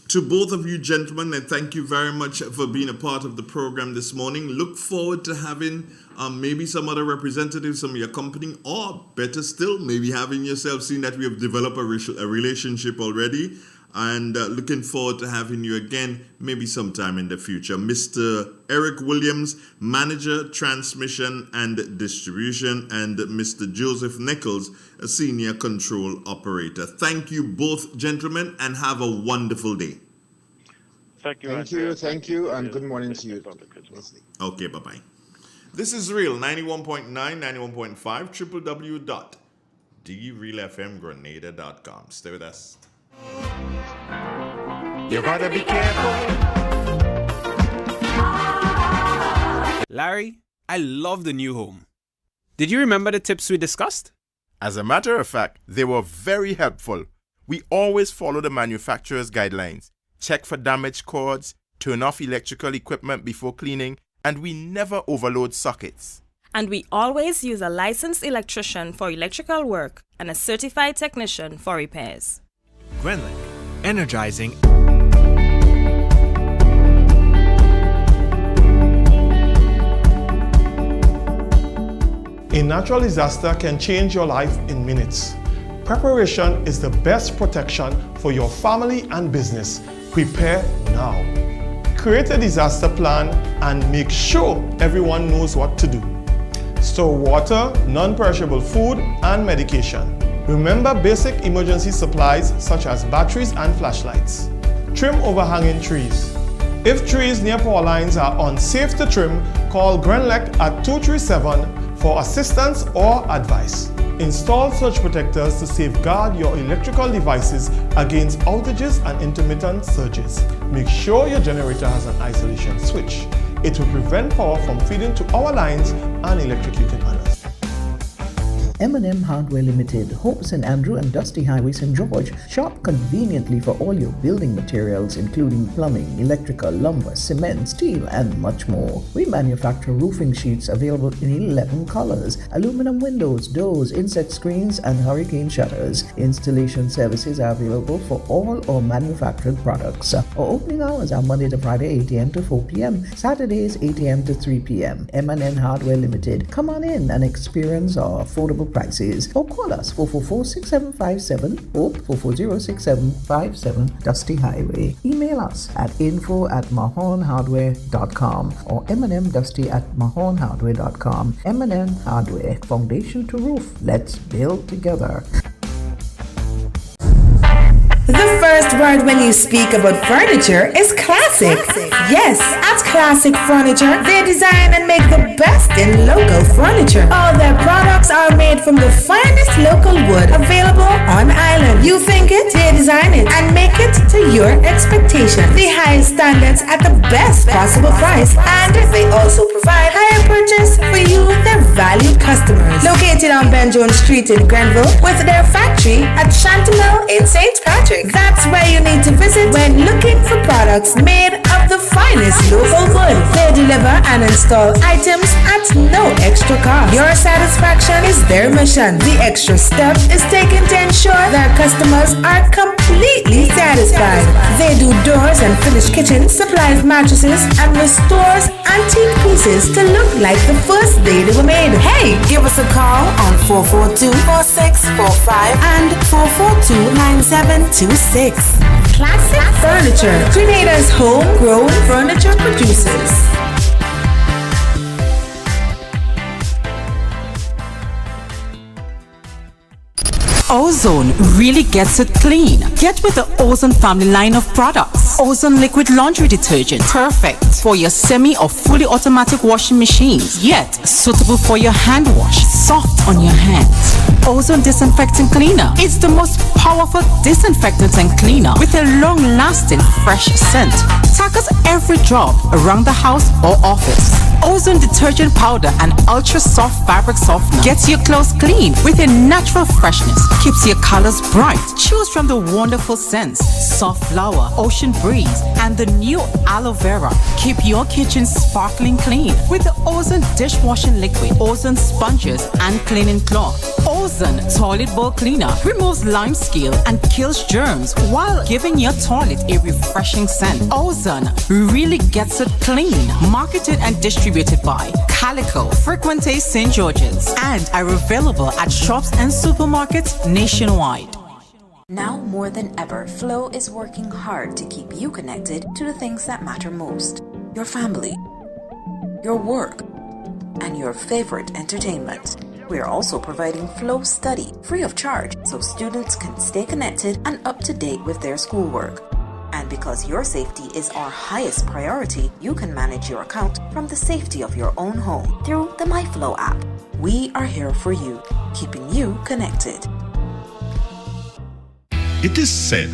To both of you gentlemen, and thank you very much for being a part of the program this morning. Look forward to having maybe some other representatives from your company, or better still, maybe having yourself, seen that we have developed a relationship already, and looking forward to having you again maybe sometime in the future. Mr. Eric Williams, Manager, Transmission and Distribution, and Mr. Joseph Nichols, a Senior Control Operator. Thank you both, gentlemen, and have a wonderful day. Thank you. Thank you, and good morning to you. Okay, bye-bye. This is Real 91.9, 91.5, www.drealfmgrenada.com. Stay with us. You gotta be careful. Larry, I love the new home. Did you remember the tips we discussed? As a matter of fact, they were very helpful. We always follow the manufacturer's guidelines. Check for damaged cords, turn off electrical equipment before cleaning, and we never overload sockets. And we always use a licensed electrician for electrical work and a certified technician for repairs. Grenlec, energizing. A natural disaster can change your life in minutes. Preparation is the best protection for your family and business. Prepare now. Create a disaster plan and make sure everyone knows what to do. Store water, non-perishable food, and medication. Remember basic emergency supplies such as batteries and flashlights. Trim overhanging trees. If trees near power lines are unsafe to trim, call Grenlec at 237 for assistance or advice. Install surge protectors to safeguard your electrical devices against outages and intermittent surges. Make sure your generator has an isolation switch. It will prevent power from feeding to our lines and electrocuting others. M&M Hardware Limited, Hope St. Andrew and Dusty Highway, St. George. Shop conveniently for all your building materials including plumbing, electrical, lumber, cement, steel and much more. We manufacture roofing sheets available in 11 colors, aluminum windows, doors, insect screens and hurricane shutters. Installation services are available for all our manufactured products. Our opening hours are Monday to Friday 8 a.m. to 4 p.m., Saturdays 8 a.m. to 3 p.m. M&M Hardware Limited. Come on in and experience our affordable affordable prices. Or call us 444-6757 or 440-6757 Dusty Highway. Email us at info@mahonhardware.com or mnmdusty@mahonhardware.com. M&M Hardware, foundation to roof. Let's build together. The first word when you speak about furniture is classic. Yes, at Classic Furniture, they design and make the best in local furniture. All their products are made from the finest local wood available on island. You think it, they design it and make it to your expectation. The highest standards at the best possible price, and they also provide higher purchase for you, their valued customers. Located on Ben Jones Street in Grenville, with their factory at Chantemelle in St. Patrick. That's where you need to visit when looking for products made of the finest local wood. They deliver and install items at no extra cost. Your satisfaction is their mission. The extra step is taken to ensure their customers are completely satisfied. They do doors and finished kitchens, supplies mattresses, and restores antique pieces to look like the first day they were made. Hey, give us a call on 442-4645 and 442-9726. Classic Furniture, Grenada's homegrown furniture producers. Ozone really gets it clean. Get with the Ozone family line of products. Ozone liquid laundry detergent, perfect for your semi or fully automatic washing machines, yet suitable for your hand wash, soft on your hands. Ozone disinfecting cleaner. It's the most powerful disinfectant and cleaner with a long-lasting fresh scent. Tackles every job around the house or office. Ozone detergent powder and ultra soft fabric softener gets your clothes clean with a natural freshness. Keeps your colors bright. Choose from the wonderful scents: soft flower, ocean breeze, and the new aloe vera. Keep your kitchen sparkling clean with the Ozone dishwashing liquid, Ozone sponges, and cleaning cloth. Ozone toilet bowl cleaner removes lime scale and kills germs while giving your toilet a refreshing scent. Ozone really gets it clean. Marketed and distributed by Calico, Frequente St. George's, and are available at shops and supermarkets nationwide. Now more than ever, Flow is working hard to keep you connected to the things that matter most: your family, your work, and your favorite entertainment. We are also providing Flow Study free of charge so students can stay connected and up to date with their schoolwork. And because your safety is our highest priority, you can manage your account from the safety of your own home through the MyFlow app. We are here for you, keeping you connected. It is said,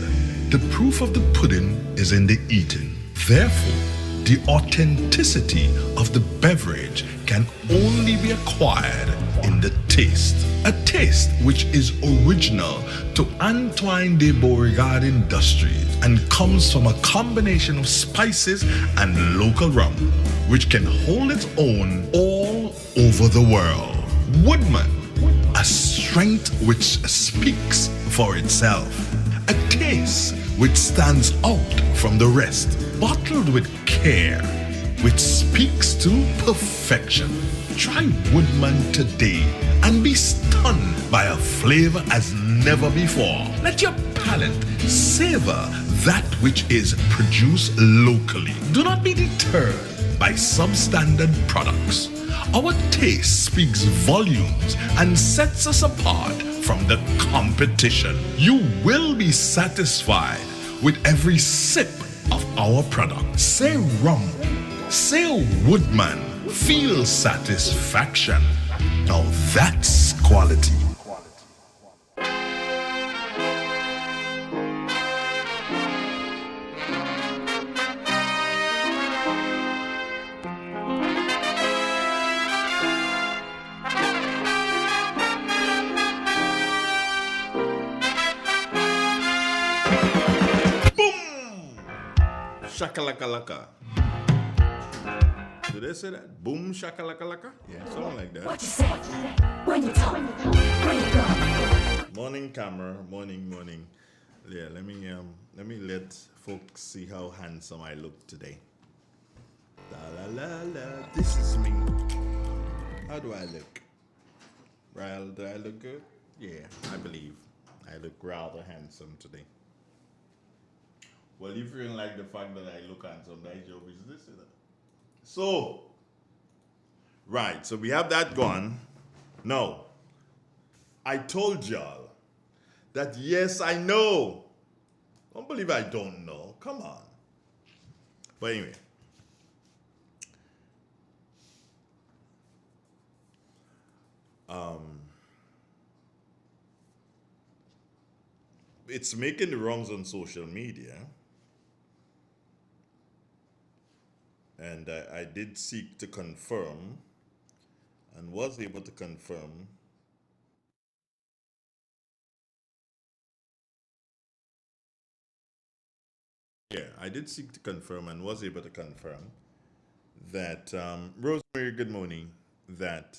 the proof of the pudding is in the eating. Therefore, the authenticity of the beverage can only be acquired in the taste. A taste which is original to Antoine de Beauregard Industries and comes from a combination of spices and local rum, which can hold its own all over the world. Woodman, a strength which speaks for itself. A taste which stands out from the rest, bottled with care, which speaks to perfection. Try Woodman today and be stunned by a flavor as never before. Let your palate savor that which is produced locally. Do not be deterred by substandard products. Our taste speaks volumes and sets us apart from the competition. You will be satisfied with every sip of our product. Say rum, say Woodman, feel satisfaction. Now that's quality. Shakalaka-laka. Do they say that? Boom shakalaka-laka? Yeah, something like that. What you say? When you talk? When you go? Morning, camera. Morning. Yeah, let me let folks see how handsome I look today. La la la la. This is me. How do I look? Well, do I look good? Yeah, I believe. I look rather handsome today. Well, if you don't like the fact that I look handsome, that's your business. You know? So, right, so we have that gone. No, I told y'all that yes, I know. Don't believe I don't know. Come on. But anyway. It's making the rounds on social media. And I did seek to confirm and was able to confirm I did seek to confirm and was able to confirm that, Rosemary, good morning, that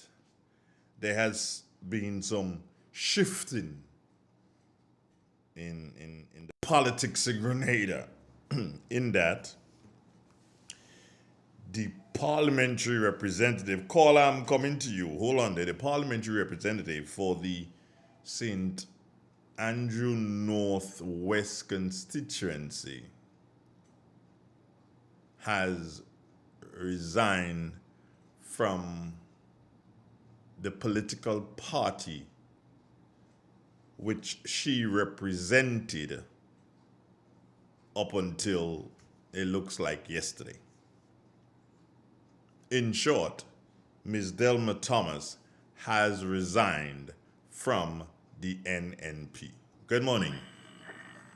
there has been some shifting in the politics in Grenada, in that the parliamentary representative, call, I'm coming to you, hold on there, the parliamentary representative for the St. Andrew Northwest constituency has resigned from the political party which she represented up until it looks like yesterday. In short, Ms. Delma Thomas has resigned from the NNP. Good morning.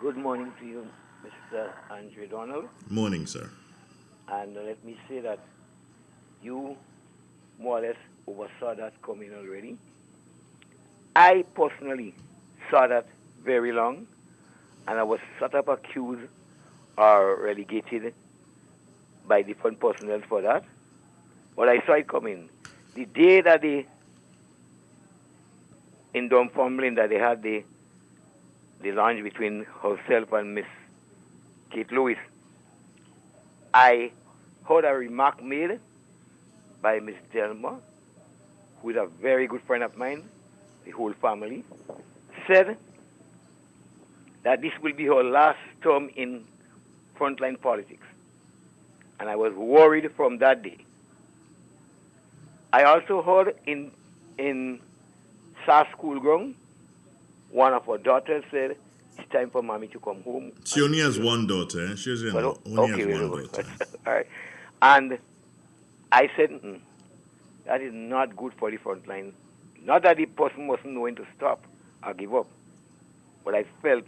Good morning to you, Mr. Andre Donald. Morning, sir. And let me say that you more or less oversaw that coming already. I personally saw that very long, and I was sort of accused or relegated by different personnel for that. But I saw it coming. The day that in Dunfermline that they had the lunch between herself and Miss Kate Lewis, I heard a remark made by Miss Delma, who is a very good friend of mine, the whole family, said that this will be her last term in frontline politics. And I was worried from that day. I also heard in SAS School Ground, one of her daughters said, it's time for mommy to come home. She only has one daughter. She only has one daughter. All right. And I said, that is not good for the front line. Not that the person wasn't knowing to stop or give up, but I felt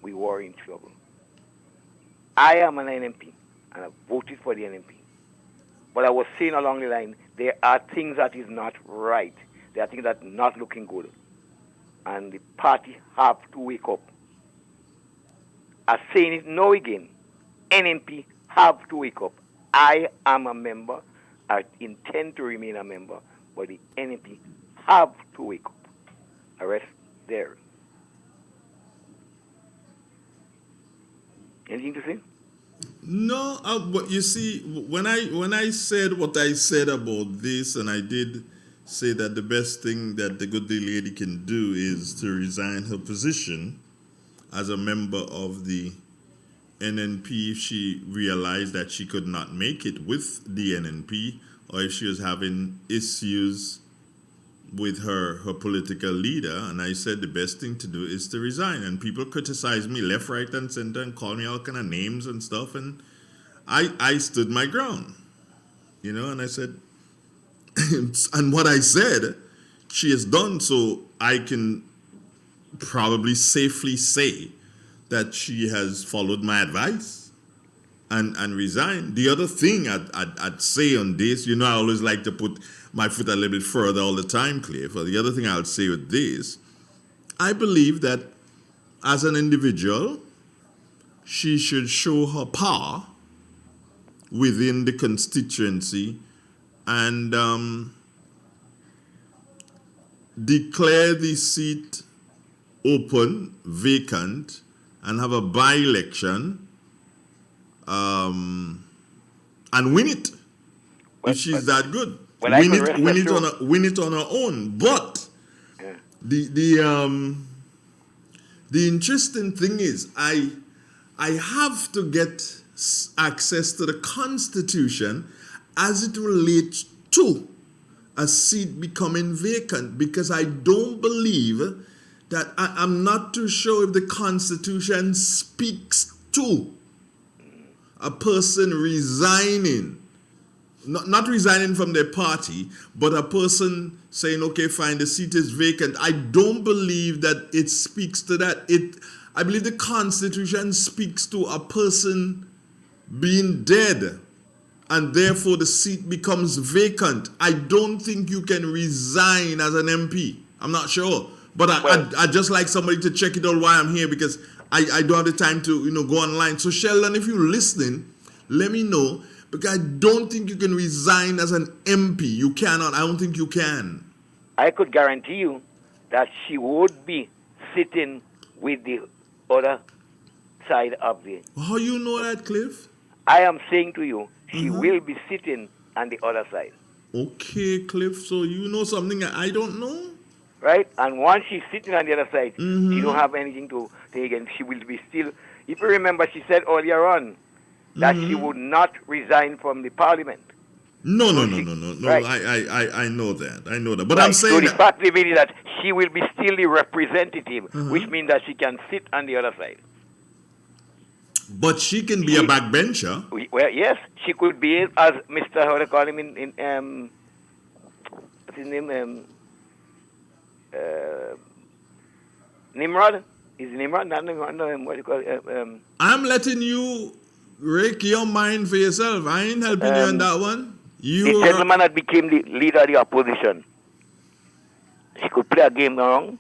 we were in trouble. I am an NMP, and I voted for the NMP. But I was saying along the line, there are things that is not right. There are things that are not looking good. And the party have to wake up. I'm saying it now again. NMP have to wake up. I am a member. I intend to remain a member. But the NMP have to wake up. I rest there. Anything to say? No, but you see, when I said what I said about this, and I did say that the best thing that the good lady can do is to resign her position as a member of the NNP if she realized that she could not make it with the NNP, or if she was having issues with her political leader. And I said the best thing to do is to resign. And people criticize me left, right, and center and call me all kind of names and stuff. And I stood my ground, and I said, and what I said, she has done. So I can probably safely say that she has followed my advice and resigned. The other thing I'd say on this, I always like to put my foot a little bit further all the time, Cliff. The other thing I would say with this, I believe that as an individual, she should show her power within the constituency and declare the seat open, vacant, and have a by-election and win it if she's that good. Win it on her own. But the interesting thing is I have to get access to the Constitution as it relates to a seat becoming vacant, because I don't believe that I'm not too sure if the Constitution speaks to a person resigning, not resigning from their party, but a person saying, okay, fine, the seat is vacant. I don't believe that it speaks to that. I believe the Constitution speaks to a person being dead, and therefore the seat becomes vacant. I don't think you can resign as an MP. I'm not sure. But I'd just like somebody to check it out while I'm here, because I don't have the time to go online. So Sheldon, if you're listening, let me know, because I don't think you can resign as an MP. You cannot. I don't think you can. I could guarantee you that she would be sitting with the other side of the... How you know that, Cliff? I am saying to you, she will be sitting on the other side. Okay, Cliff, so you know something I don't know? Right? And once she's sitting on the other side, she don't have anything to take, and she will be still... If you remember, she said earlier on that she would not resign from the parliament. No. Right. I know that. But right. I'm saying so the fact remains that she will be still the representative, which means that she can sit on the other side. But she can be a backbencher. Well, yes, she could be, as Mr. How they call him in what's his name? Nimrod? Is Nimrod? Not Nimrod. No, what do you call it? I'm letting you rake your mind for yourself. I ain't helping you on that one. The gentleman that became the leader of the opposition. She could play a game wrong.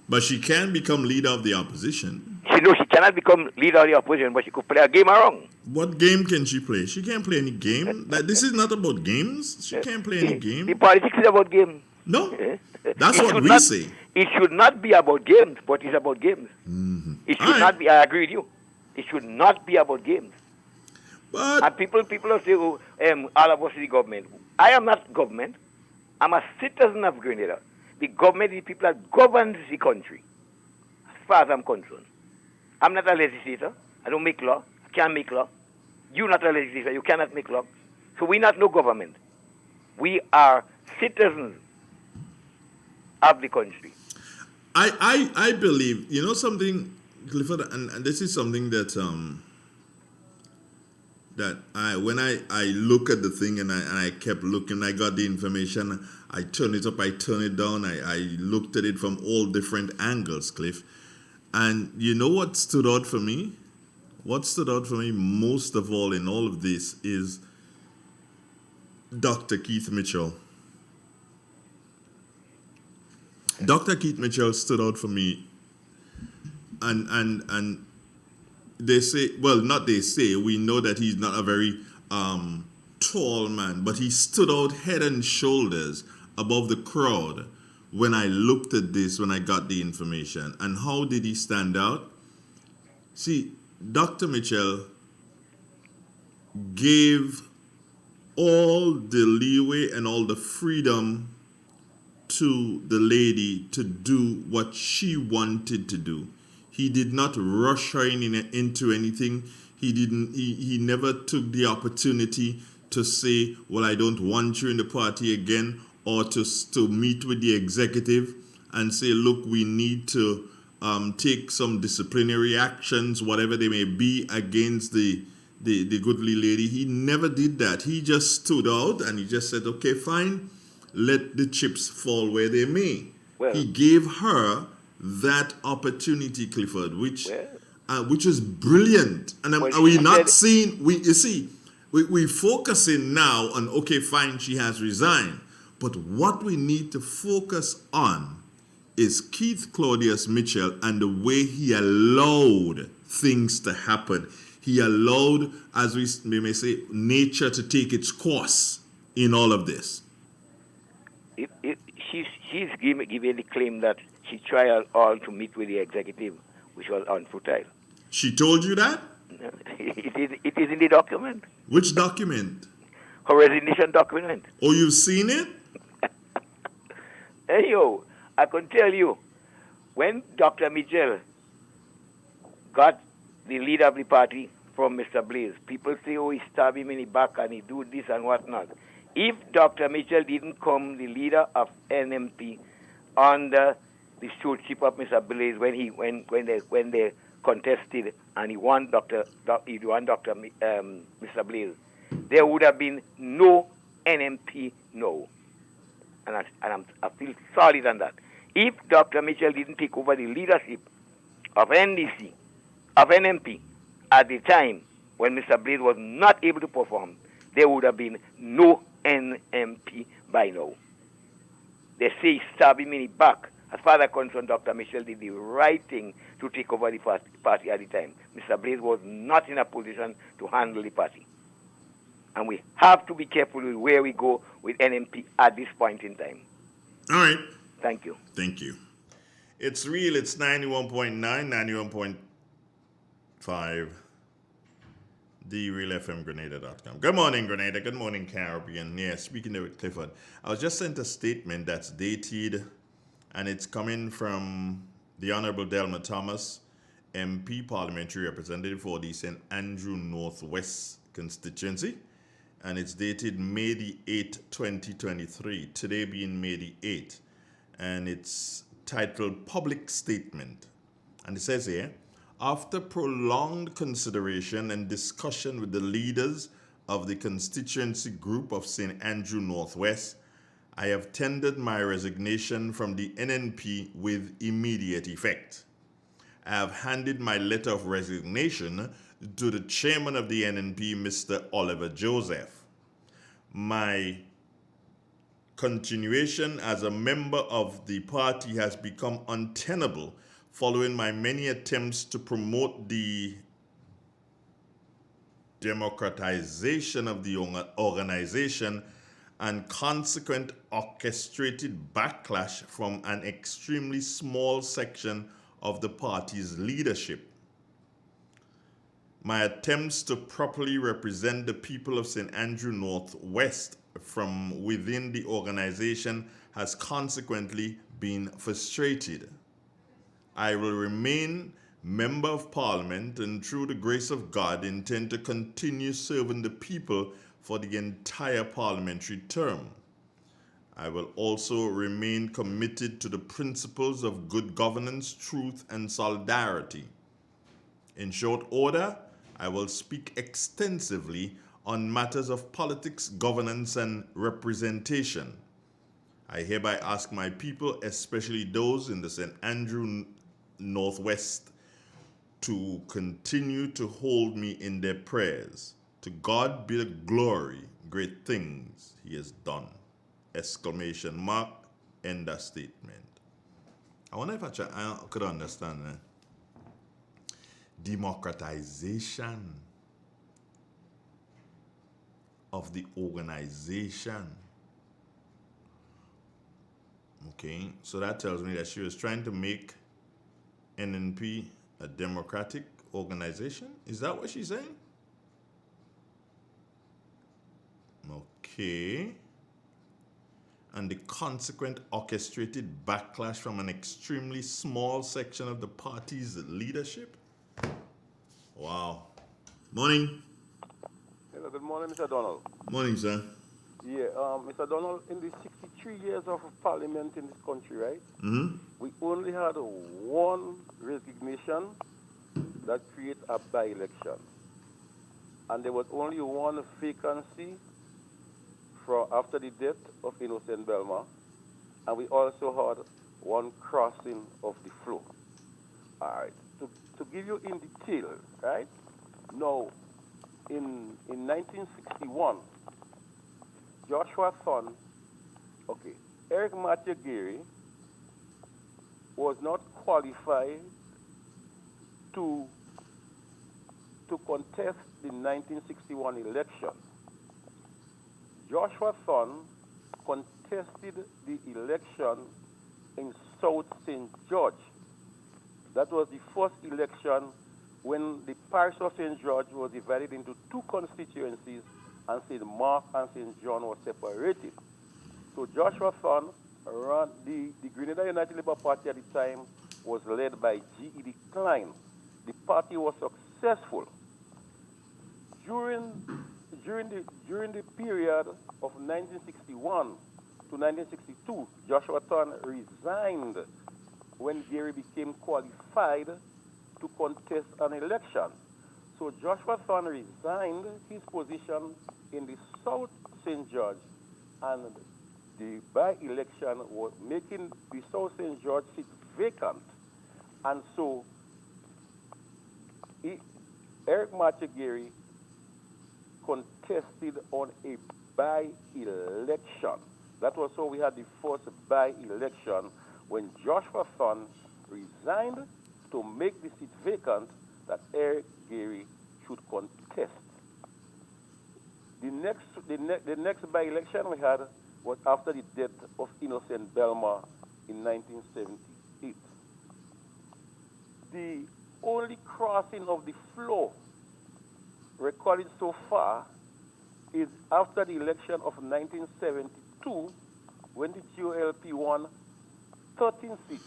But she can become leader of the opposition. She cannot become leader of the opposition, but she could play a game wrong. What game can she play? She can't play any game. This is not about games. She can't play any game. The politics is about games. No. That's what we say. It should not be about games, but it's about games. It should not be, I agree with you. It should not be about games. But and people will say, all of us is the government. I am not government. I'm a citizen of Grenada. The government is the people that govern the country, as far as I'm concerned. I'm not a legislator. I don't make law. I can't make law. You're not a legislator. You cannot make law. So we're not no government. We are citizens of the country. I believe, you know something, Clifford, and this is something that when I look at the thing and I kept looking, I got the information, I turn it up, I turn it down, I looked at it from all different angles, Cliff. And you know what stood out for me? What stood out for me most of all in all of this is Dr. Keith Mitchell. Dr. Keith Mitchell stood out for me, and they say, well, not they say, we know that he's not a very tall man, but he stood out head and shoulders above the crowd when I looked at this, when I got the information. And how did he stand out? See, Dr. Mitchell gave all the leeway and all the freedom to the lady to do what she wanted to do. He did not rush her into anything. He never took the opportunity to say, well, I don't want you in the party again, or to meet with the executive and say, look, we need to take some disciplinary actions, whatever they may be, against the goodly lady. He never did that. He just stood out and he just said, okay, fine, let the chips fall where they may. Well, he gave her that opportunity, Clifford, which is brilliant. And we're not seeing, we're focusing now on, okay, fine, she has resigned. But what we need to focus on is Keith Claudius Mitchell and the way he allowed things to happen. He allowed, as we may say, nature to take its course in all of this. She's giving the claim that she tried all to meet with the executive, which was unfruitful. She told you that? It is in the document. Which document? Her resignation document. Oh, you've seen it? Hey, yo, I can tell you, when Dr. Mitchell got the leader of the party from Mr. Blaze, people say, oh, he stabbed him in the back and he do this and whatnot. If Dr. Mitchell didn't come the leader of NMP under the stewardship of Mr. Blaze when they contested and he won Mr. Blaze, there would have been no NMP no. And I feel solid on that. If Dr. Mitchell didn't take over the leadership of NDC, of NMP, at the time when Mr. Blaze was not able to perform, there would have been no NMP by now. They say he stabbed him in the back. As far as I'm concerned, Dr. Mitchell did the right thing to take over the party at the time. Mr. Blaze was not in a position to handle the party. And we have to be careful with where we go with NMP at this point in time. All right. Thank you. Thank you. It's real. It's 91.9, 91.5. TheRealFMGrenada.com. Good morning, Grenada. Good morning, Caribbean. Yeah, speaking with Clifford. I was just sent a statement that's dated, and it's coming from the Honorable Delma Thomas, MP, Parliamentary Representative for the St. Andrew Northwest constituency. And it's dated May the 8th, 2023. Today being May the 8th. And it's titled Public Statement. And it says here, after prolonged consideration and discussion with the leaders of the constituency group of St. Andrew Northwest, I have tendered my resignation from the NNP with immediate effect. I have handed my letter of resignation to the chairman of the NNP, Mr. Oliver Joseph. My continuation as a member of the party has become untenable following my many attempts to promote the democratization of the organization and consequent orchestrated backlash from an extremely small section of the party's leadership. My attempts to properly represent the people of St. Andrew Northwest from within the organization has consequently been frustrated. I will remain Member of Parliament and through the grace of God intend to continue serving the people for the entire parliamentary term. I will also remain committed to the principles of good governance, truth, and solidarity. In short order, I will speak extensively on matters of politics, governance, and representation. I hereby ask my people, especially those in the St. Andrew Northwest, to continue to hold me in their prayers. To God be the glory, great things he has done. Exclamation mark, end of statement. I wonder if I could understand that. Democratization of the organization. Okay, so that tells me that she was trying to make NNP a democratic organization. Is that what she's saying? Okay. And the consequent orchestrated backlash from an extremely small section of the party's leadership? Wow. Morning. Hello, good morning, Mr. Donald. Morning, sir. Yeah, Mr. Donald, in the 63 years of parliament in this country, right? Mm-hmm. We only had one resignation that created a by-election. And there was only one vacancy after the death of Innocent Belma. And we also had one crossing of the flow. All right. To give you in detail, right? Now, in 1961, Joshua Thorne, Eric Matthew Gary was not qualified to contest the 1961 election. Joshua Thorne contested the election in South St. George. That was the first election when the parish of St. George was divided into two constituencies and St. Mark and St. John were separated. So Joshua Thorne the Grenada United Labour Party at the time was led by G.E.D. Klein. The party was successful. During the period of 1961 to 1962, Joshua Thorne resigned when Gary became qualified to contest an election. So Joshua Thorne resigned his position in the South St. George, and the by-election was making the South St. George seat vacant. And so Eric Matthew Gary contested on a by-election. That was how we had the first by-election when Joshua Thorne resigned to make the seat vacant that Eric Gary should contest. The next by-election we had was after the death of Innocent Belma in 1978. The only crossing of the floor recorded so far is after the election of 1972, when the GOLP won 13 seats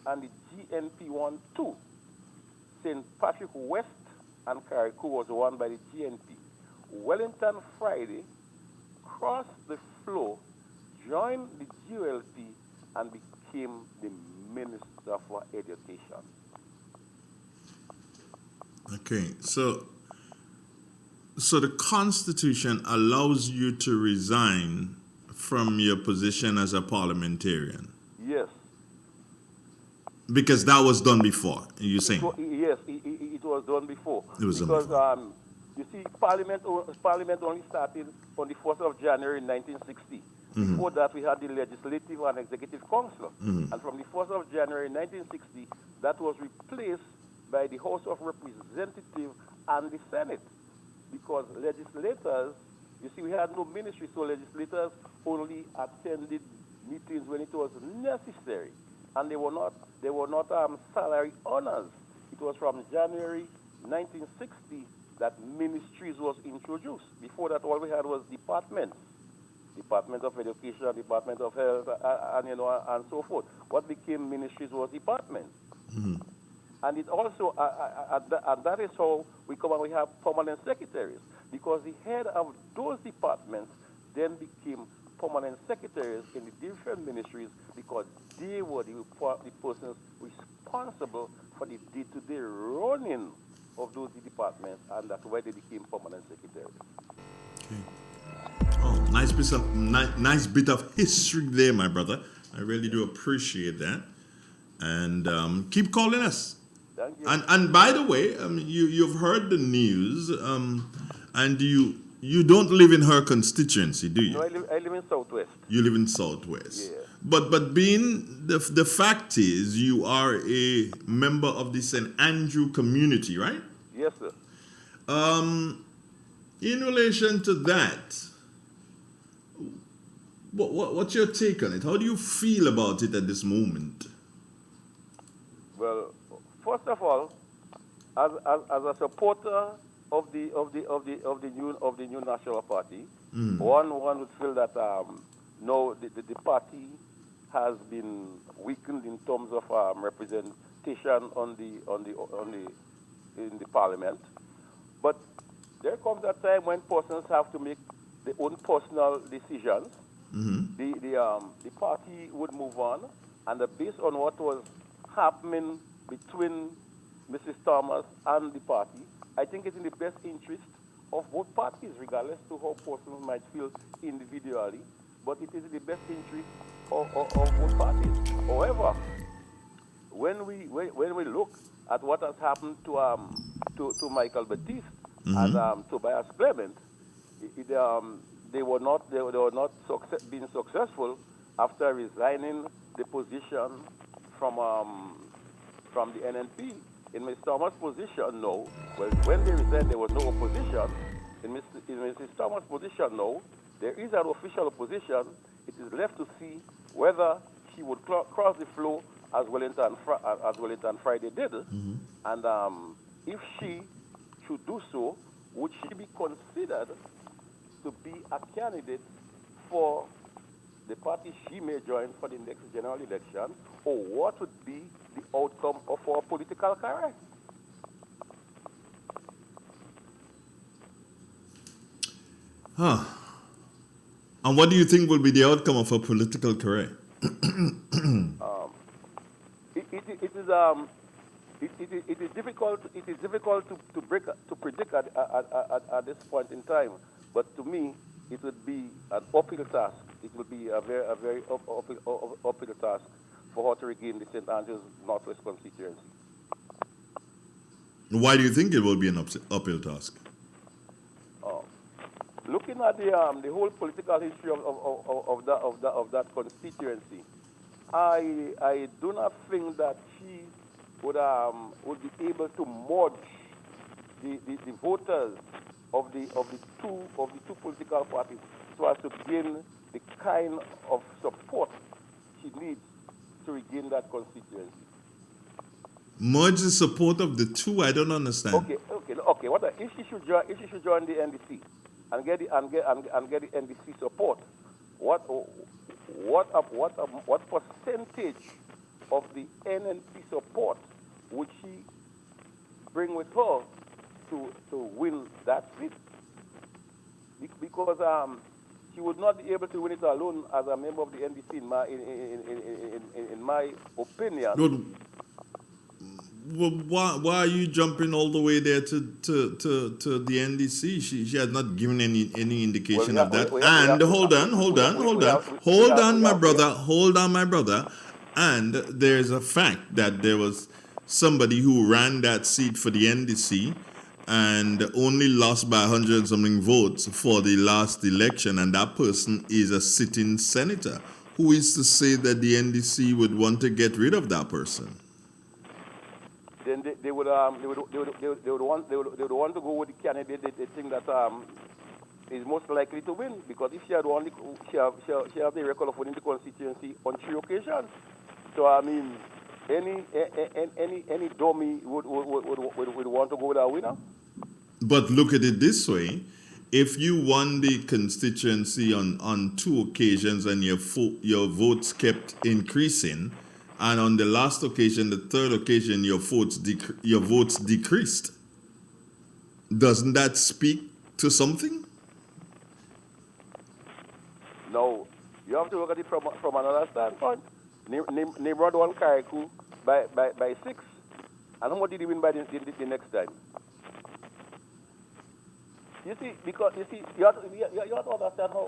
and the GNP won 2. St. Patrick West and Carriacou was won by the GNP. Wellington Friday crossed the floor, joined the GOLP, and became the Minister for Education. Okay, so the Constitution allows you to resign from your position as a parliamentarian. Yes. Because that was done before, you're saying? Yes, it was done before. It was done because, before. You see, Parliament only started on the 1st of January 1960. Mm-hmm. Before that, we had the Legislative and Executive Council. Mm-hmm. And from the 1st of January 1960, that was replaced by the House of Representatives and the Senate. Because legislators, you see, we had no ministry, so legislators only attended meetings when it was necessary. And they were not salary honors. It was from January 1960 that ministries was introduced. Before that, all we had was departments. Department of Education, Department of Health, and so forth. What became ministries was departments. Mm-hmm. And it also, and that is how we come and we have permanent secretaries, because the head of those departments then became permanent secretaries in the different ministries, because they were the persons responsible for the day-to-day running of those departments, and that's why they became permanent secretaries. Okay. Oh, nice bit of history there, my brother. I really do appreciate that. And keep calling us. Thank you. And by the way, you've heard the news, and you don't live in her constituency, do you? No, I live in Southwest. You live in Southwest. Yeah. But being the fact is, you are a member of the St. Andrew community, right? Yes, sir. In relation to that, what's your take on it? How do you feel about it at this moment? Well, first of all, as a supporter of the new National Party, one would feel that no, the party has been weakened in terms of representation in the Parliament. But there comes a time when persons have to make their own personal decisions. Mm-hmm. The party would move on, and based on what was happening between Mrs. Thomas and the party, I think it's in the best interest of both parties, regardless to how persons might feel individually, but it is in the best interest of both parties. However, when we look at what has happened to Michael Batiste and Tobias Clement, they were not being successful after resigning the position from the NNP. In Mr. Thomas' position, no. Well, when they resigned, there was no opposition. In Mrs. Thomas' position, no. There is an official opposition. It is left to see whether she would cross the floor as Wellington Friday did. Mm-hmm. And if she should do so, would she be considered to be a candidate for the party she may join for the next general election, or what would be the outcome of our political career. Huh. And what do you think will be the outcome of a political career? It is difficult. It is difficult to predict at this point in time. But to me, it would be an uphill task. It will be a very uphill task for her to regain the St. Andrews Northwest constituency. Why do you think it will be an uphill task? Looking at the whole political history of that constituency, I do not think that she would be able to merge the voters of the two political parties so as to gain the kind of support she needs to regain that constituency. Merge the support of the two? I don't understand. Okay. If she should join the NDC and get the NDC support, what percentage of the NNP support would she bring with her to win that seat? Because she would not be able to win it alone as a member of the NDC, in my opinion. Well, why are you jumping all the way there to the NDC? She has not given any indication of that. Hold on, my brother. And there's a fact that there was somebody who ran that seat for the NDC and only lost by 100 and something votes for the last election, and that person is a sitting senator. Who is to say that the NDC would want to get rid of that person? Then they would want to go with the candidate they think that is most likely to win, because if she have the record of winning the constituency on 3 occasions. So I mean, any dummy would want to go with a winner. But look at it this way: if you won the constituency on 2 occasions and your votes kept increasing, and on the last occasion, the third occasion, your votes decreased, doesn't that speak to something? No, you have to look at it from another standpoint. Name Rod one Kariku by 6, and how much did he win by the next time? You have to understand how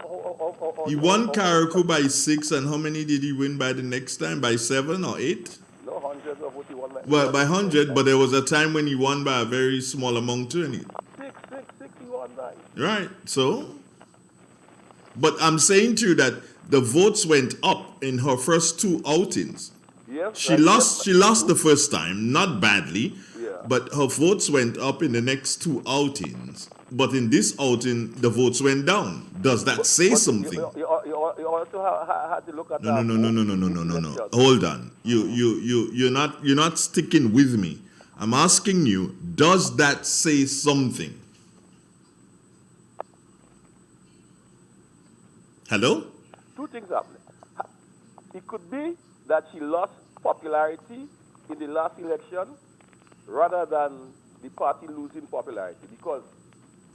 he won Karaku by 6, and how many did he win by the next time? By 7 or 8? No, hundreds of what he won by. Well, by 100, but there was a time when he won by a very small amount too. 6 he won by. Right, so? But I'm saying to you that the votes went up in her first 2 outings. Yes, she lost the first time, not badly, but her votes went up in the next 2 outings. But in this outing, the votes went down. Does that say something? You also had to look at No. Hold on. You're not sticking with me. I'm asking you, does that say something? Hello? 2 things happening. It could be that she lost popularity in the last election rather than the party losing popularity, because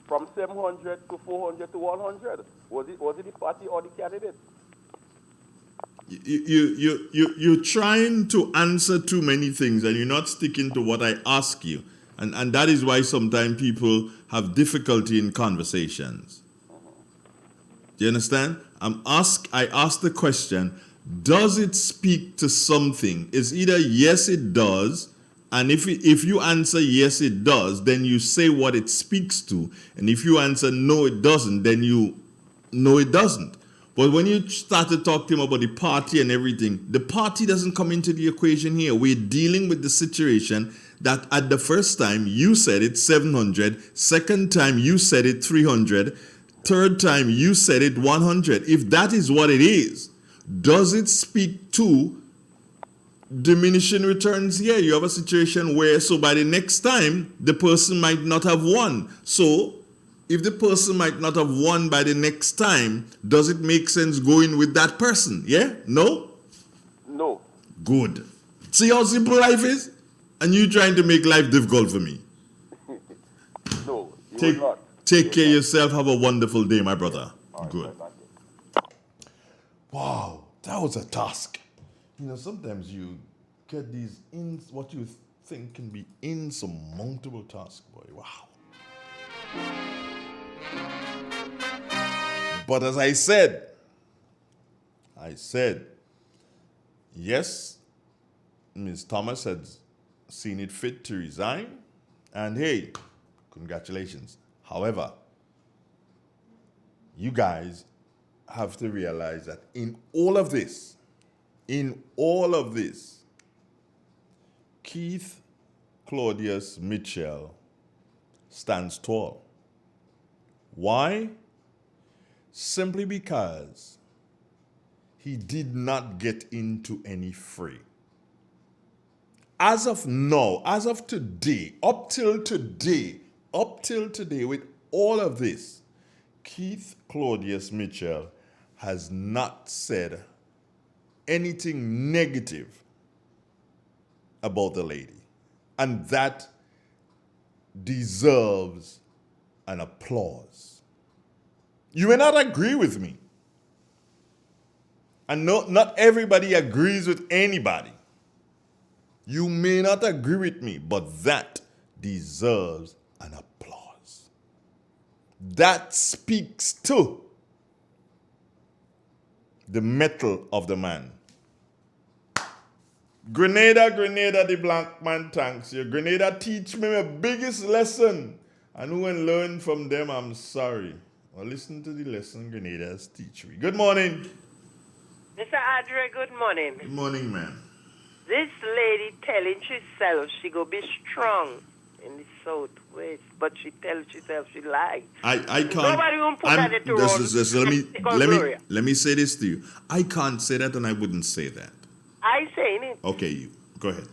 from 700 to 400 to 100, was it the party or the candidate? You're trying to answer too many things, and you're not sticking to what I ask you. And that is why sometimes people have difficulty in conversations. Do you understand? I asked the question, does it speak to something? It's either yes, it does, and if you answer yes, it does, then you say what it speaks to. And if you answer no, it doesn't, then you no, it doesn't. But when you started talking about the party and everything, the party doesn't come into the equation here. We're dealing with the situation that at the first time you said it 700, second time you said it 300, third time you said it 100. If that is what it is, does it speak to diminishing returns here? You have a situation where, so by the next time, the person might not have won. So if the person might not have won by the next time, does it make sense going with that person? Yeah? No? No. Good. See how simple life is? And you trying to make life difficult for me. No, you will not. Take care of yourself. Have a wonderful day, my brother. All right, Good. right back. Wow, that was a task. You know, sometimes you get these what you think can be insurmountable tasks, boy. Wow. But as I said, yes, Ms. Thomas had seen it fit to resign, and hey, congratulations. However, you guys have to realize that in all of this, Keith Claudius Mitchell stands tall. Why? Simply because he did not get into any fray. As of now, as of today, up till today, with all of this, Keith Claudius Mitchell has not said anything negative about the lady. And that deserves an applause. You may not agree with me. And not everybody agrees with anybody. You may not agree with me, but that deserves an applause. That speaks to the mettle of the man. Grenada, the black man thanks you. Grenada teach me my biggest lesson. And who can learn from them, I'm sorry. Well, listen to the lesson Grenada's teach me. Good morning. Mr. Adre, good morning. Good morning, ma'am. This lady telling herself she go be strong in the southwest, but she tells herself she lies. I can't. Nobody will put that into Let me say this to you. I can't say that, and I wouldn't say that. I saying it. Okay, you go ahead.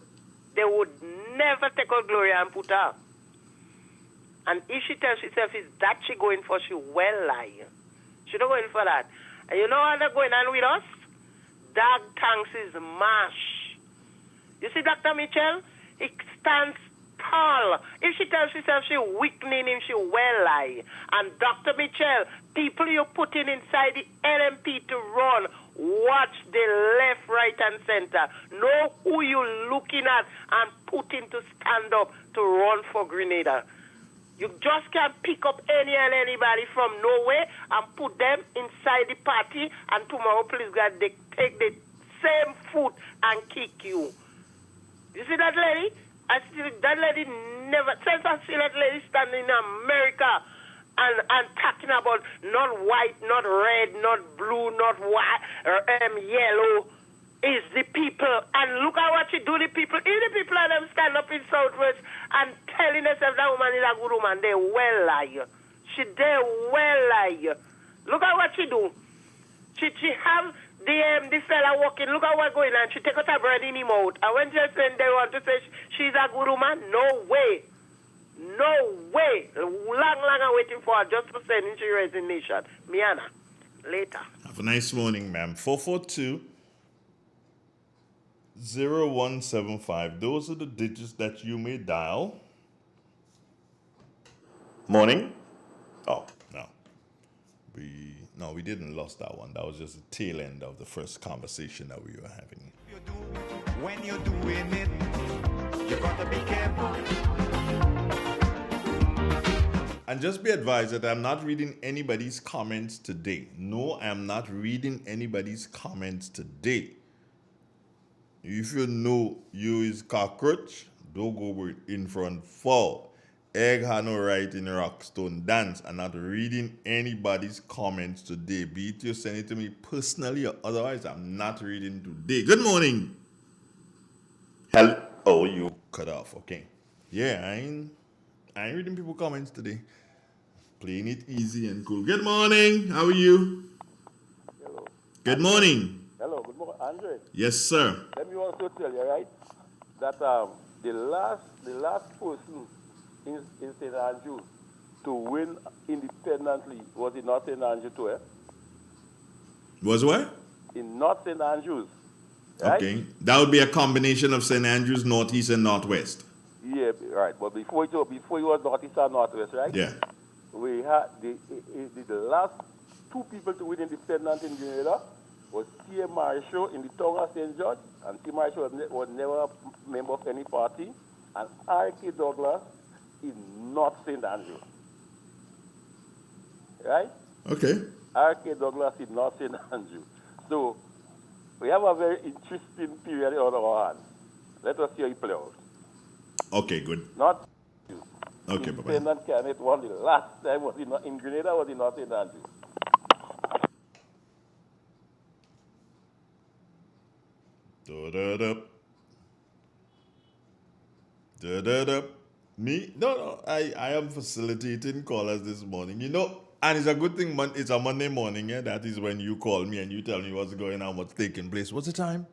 They would never take out Gloria and put her. And if she tells herself is that she going for, she well lie. She not going for that. And you know what they're going on with us? Dog tanks is mash. You see Dr. Mitchell? He stands tall. If she tells herself she weakening him, she well lie. And Dr. Mitchell, people you put in inside the LMP to run, watch the left, right, and center. Know who you looking at and put in to stand up to run for Grenada. You just can't pick up any and anybody from nowhere and put them inside the party, and tomorrow, please God, they take the same foot and kick you. You see that lady? That lady never, since I see that lady standing in America and talking about not white, not red, not blue, not white, yellow, is the people. And look at what she do, the people. If the people are them stand up in Southwest and telling themselves that woman is a good woman, they well lie. She they well lie. Look at what she do. She have the fella walking, look at what's going on. She take out her bread in him out. And when just then they want to say she's a good woman, no way. No way. Long waiting for her just to send into resignation. Miana, later. Have a nice morning, ma'am. 442-0175. Those are the digits that you may dial. Morning. Oh, no. We didn't lost that one. That was just the tail end of the first conversation that we were having. When you're doing it, you gotta be careful. And just be advised that I'm not reading anybody's comments today. No, I'm not reading anybody's comments today. If you know you is cockroach, don't go with in front fall. Egg had no right in Rockstone dance. I'm not reading anybody's comments today. Be it you send it to me personally or otherwise, I'm not reading today. Good morning. Hello. Oh, you cut off. Okay. Yeah, I ain't reading people's comments today. Playing it easy and cool. Good morning. How are you? Hello. Good morning. Hello, good morning, Andre. Yes, sir. Let me also tell you, right, that the last person in St. Andrew to win independently was in North St. Andrews too, eh? Was what? In North St. Andrews, right? Okay. That would be a combination of St. Andrews, Northeast, and Northwest. Yeah, right. But before it was Northeast and Northwest, right? Yeah. We had the last two people to win independent in Grenada was T.A. Marshall in the town of St. George, and T. Marshall was never a member of any party, and R.K. Douglas in North St. Andrews. Right? Okay. R.K. Douglas in North St. Andrews. So we have a very interesting period on our hands. Let us see how it play out. Okay, good. Not okay, bye-bye. independent candidate won the last time was in Grenada was in North St. Andrews. Da-da-da. Da-da-da. Me? No. I am facilitating callers this morning. And it's a good thing it's a Monday morning, yeah? That is when you call me and you tell me what's going on, what's taking place. What's the time?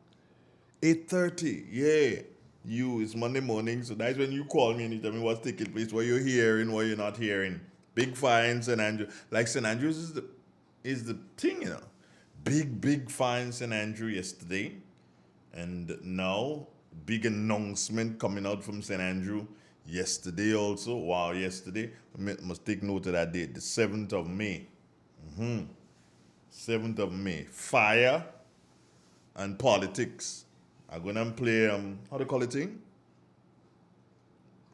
8:30. Yeah. It's Monday morning, so that's when you call me and you tell me what's taking place, what you're hearing, what you're not hearing. Big fire in St. Andrews. Like St. Andrews is the thing, Big fire in St. Andrews yesterday. And now, big announcement coming out from St. Andrew yesterday also. Wow, yesterday. I must take note of that date, the 7th of May. 7th of May. Fire and politics. I'm going to play, how do you call it thing?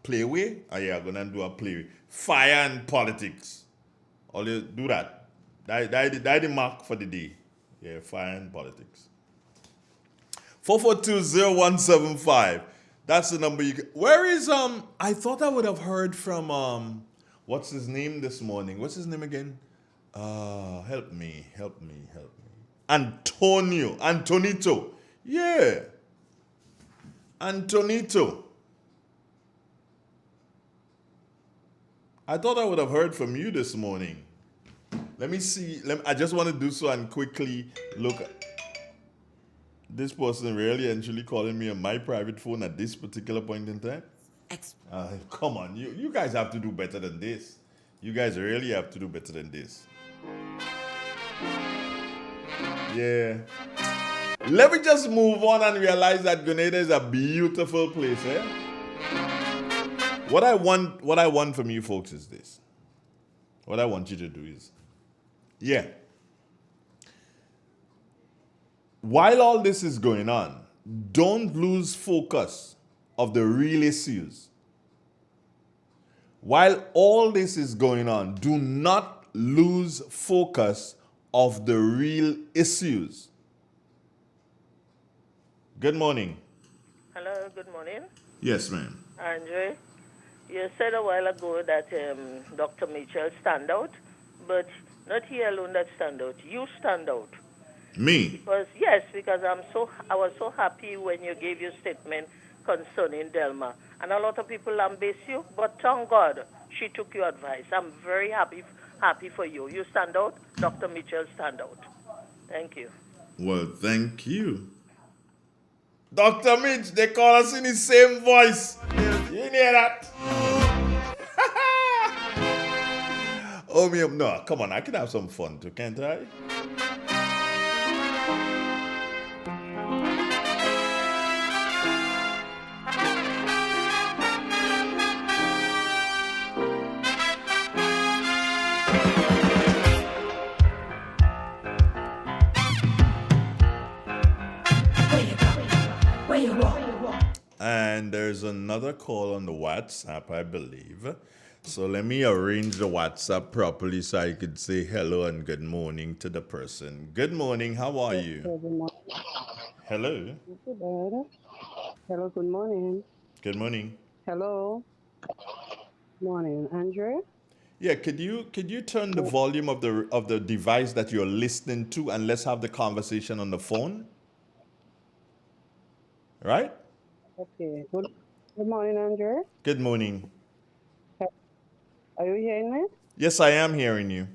Playway? Yeah, I'm going to do a play. Fire and politics. All you do that. That's the mark for the day. Yeah, fire and politics. 4420175. That's the number you can. Where is I thought I would have heard from what's his name this morning? What's his name again? Help me. Antonito. Yeah. Antonito. I thought I would have heard from you this morning. Let me see. I just want to do so and quickly look at this person really actually calling me on my private phone at this particular point in time? Come on, you guys have to do better than this. You guys really have to do better than this. Yeah. Let me just move on and realize that Grenada is a beautiful place, eh? What I want from you folks is this. What I want you to do is, while all this is going on, don't lose focus of the real issues. While all this is going on, do not lose focus of the real issues. Good morning. Hello, good morning. Yes, ma'am. Andre, you said a while ago that Dr. Mitchell stand out, but not he alone that stand out. You stand out. Me? Because I was so happy when you gave your statement concerning Delma. And a lot of people lambaste you, but thank God she took your advice. I'm very happy for you. You stand out. Dr. Mitchell stand out. Thank you. Well, thank you. Dr. Mitch, they call us in the same voice. You hear that? Oh, no, come on. I can have some fun too, can't I? And there's another call on the WhatsApp, I believe. So let me arrange the WhatsApp properly so I could say hello and good morning to the person. Good morning, how are you? Hello. Hello, good morning. Good morning. Hello. Morning, Andre. Yeah, could you turn the volume of the device that you're listening to and let's have the conversation on the phone? Right? Okay. Good morning, Andre. Good morning. Are you hearing me? Yes, I am hearing you.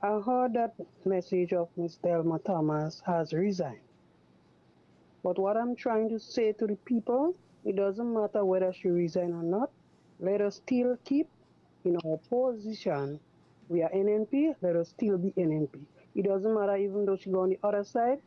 I heard that message of Ms. Delma Thomas has resigned. But what I'm trying to say to the people, it doesn't matter whether she resigned or not. let us still keep in our position. We are NNP, let us still be NNP. It doesn't matter even though she go on the other side.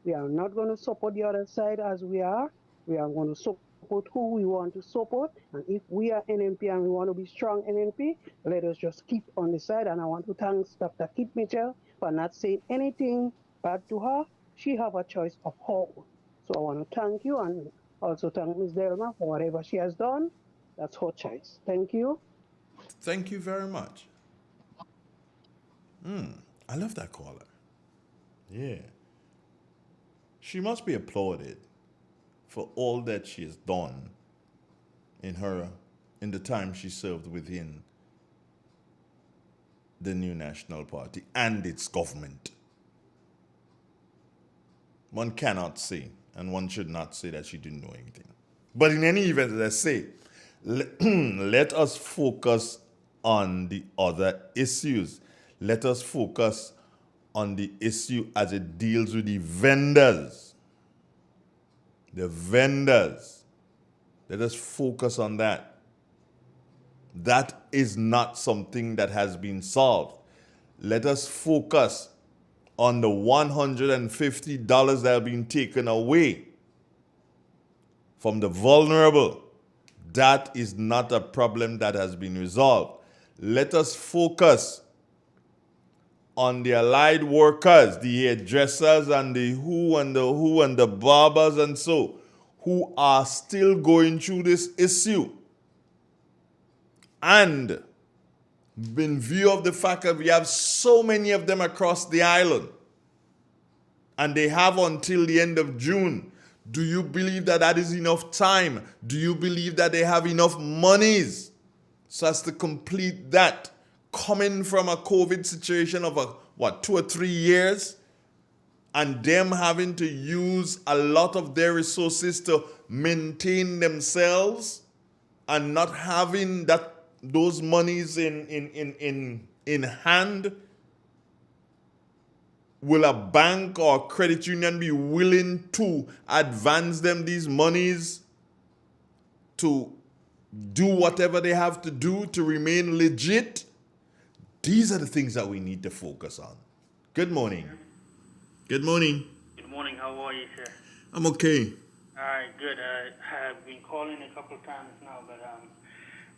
We are not going to support the other side as we are. We are going to support who we want to support. And if we are NNP and we want to be strong NNP, let us just keep on the side. And I want to thank Dr. Kit Mitchell for not saying anything bad to her. She have a choice of her own. So I want to thank you and also thank Ms. Delma for whatever she has done. That's her choice. Thank you. Thank you very much. I love that caller. Yeah. She must be applauded for all that she has done in the time she served within the New National Party and its government. One cannot say, and one should not say that she didn't know anything. But in any event, as I say, let us focus on the other issues. Let us focus on the issue as it deals with the vendors. The vendors. Let us focus on that. That is not something that has been solved. Let us focus on the $150 that have been taken away from the vulnerable. That is not a problem that has been resolved. Let us focus on the allied workers, the hairdressers and the who and the barbers and so, who are still going through this issue. And in view of the fact that we have so many of them across the island, and they have until the end of June, do you believe that that is enough time? Do you believe that they have enough monies so as to complete that? Coming from a COVID situation of 2 or 3 years, and them having to use a lot of their resources to maintain themselves and not having those monies in hand. Will a bank or credit union be willing to advance them these monies to do whatever they have to do to remain legit? These are the things that we need to focus on. Good morning. Good morning. Good morning. How are you, sir? I'm okay. All right, good. I've been calling a couple of times now, but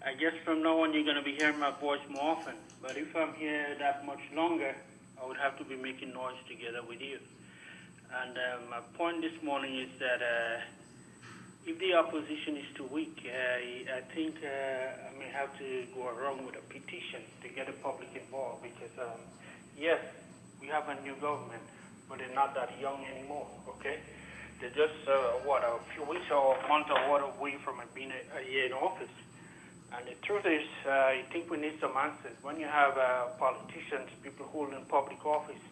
I guess from now on you're going to be hearing my voice more often. But if I'm here that much longer, I would have to be making noise together with you. And my point this morning is that if the opposition is too weak, I think I may have to go around with a petition to get the public involved because, yes, we have a new government, but they're not that young anymore, okay? They're just, a few weeks or a month or what away from being a year in office. And the truth is, I think we need some answers. When you have politicians, people holding public office,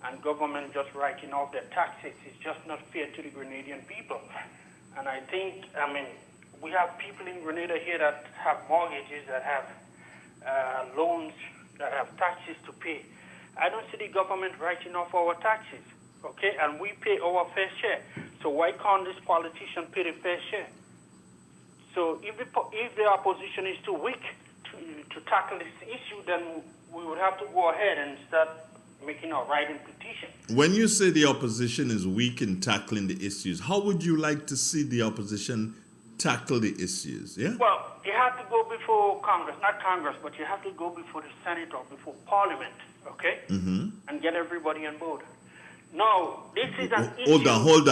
and government just writing off their taxes, it's just not fair to the Grenadian people. And I think, we have people in Grenada here that have mortgages, that have loans, that have taxes to pay. I don't see the government writing off our taxes, okay? And we pay our fair share. So why can't this politician pay the fair share? So if the opposition is too weak to tackle this issue, then we would have to go ahead and start making a writing petition. When you say the opposition is weak in tackling the issues, how would you like to see the opposition tackle the issues? Yeah. Well, you have to go before Congress, not Congress, but you have to go before the Senate or before Parliament, okay? Mm-hmm. And get everybody on board. No, this is an issue. Hold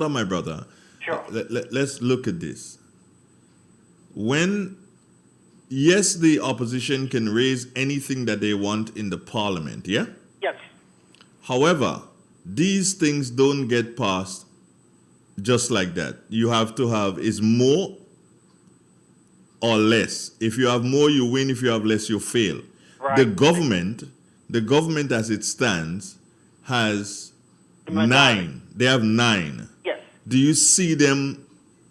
on, my brother. Sure. Let's look at this. Yes, the opposition can raise anything that they want in the Parliament, yeah? Yes. However, these things don't get passed just like that. You have to have is more or less. If you have more, you win. If you have less, you fail. Right. The government as it stands has 9. They have 9. Yes. Do you see them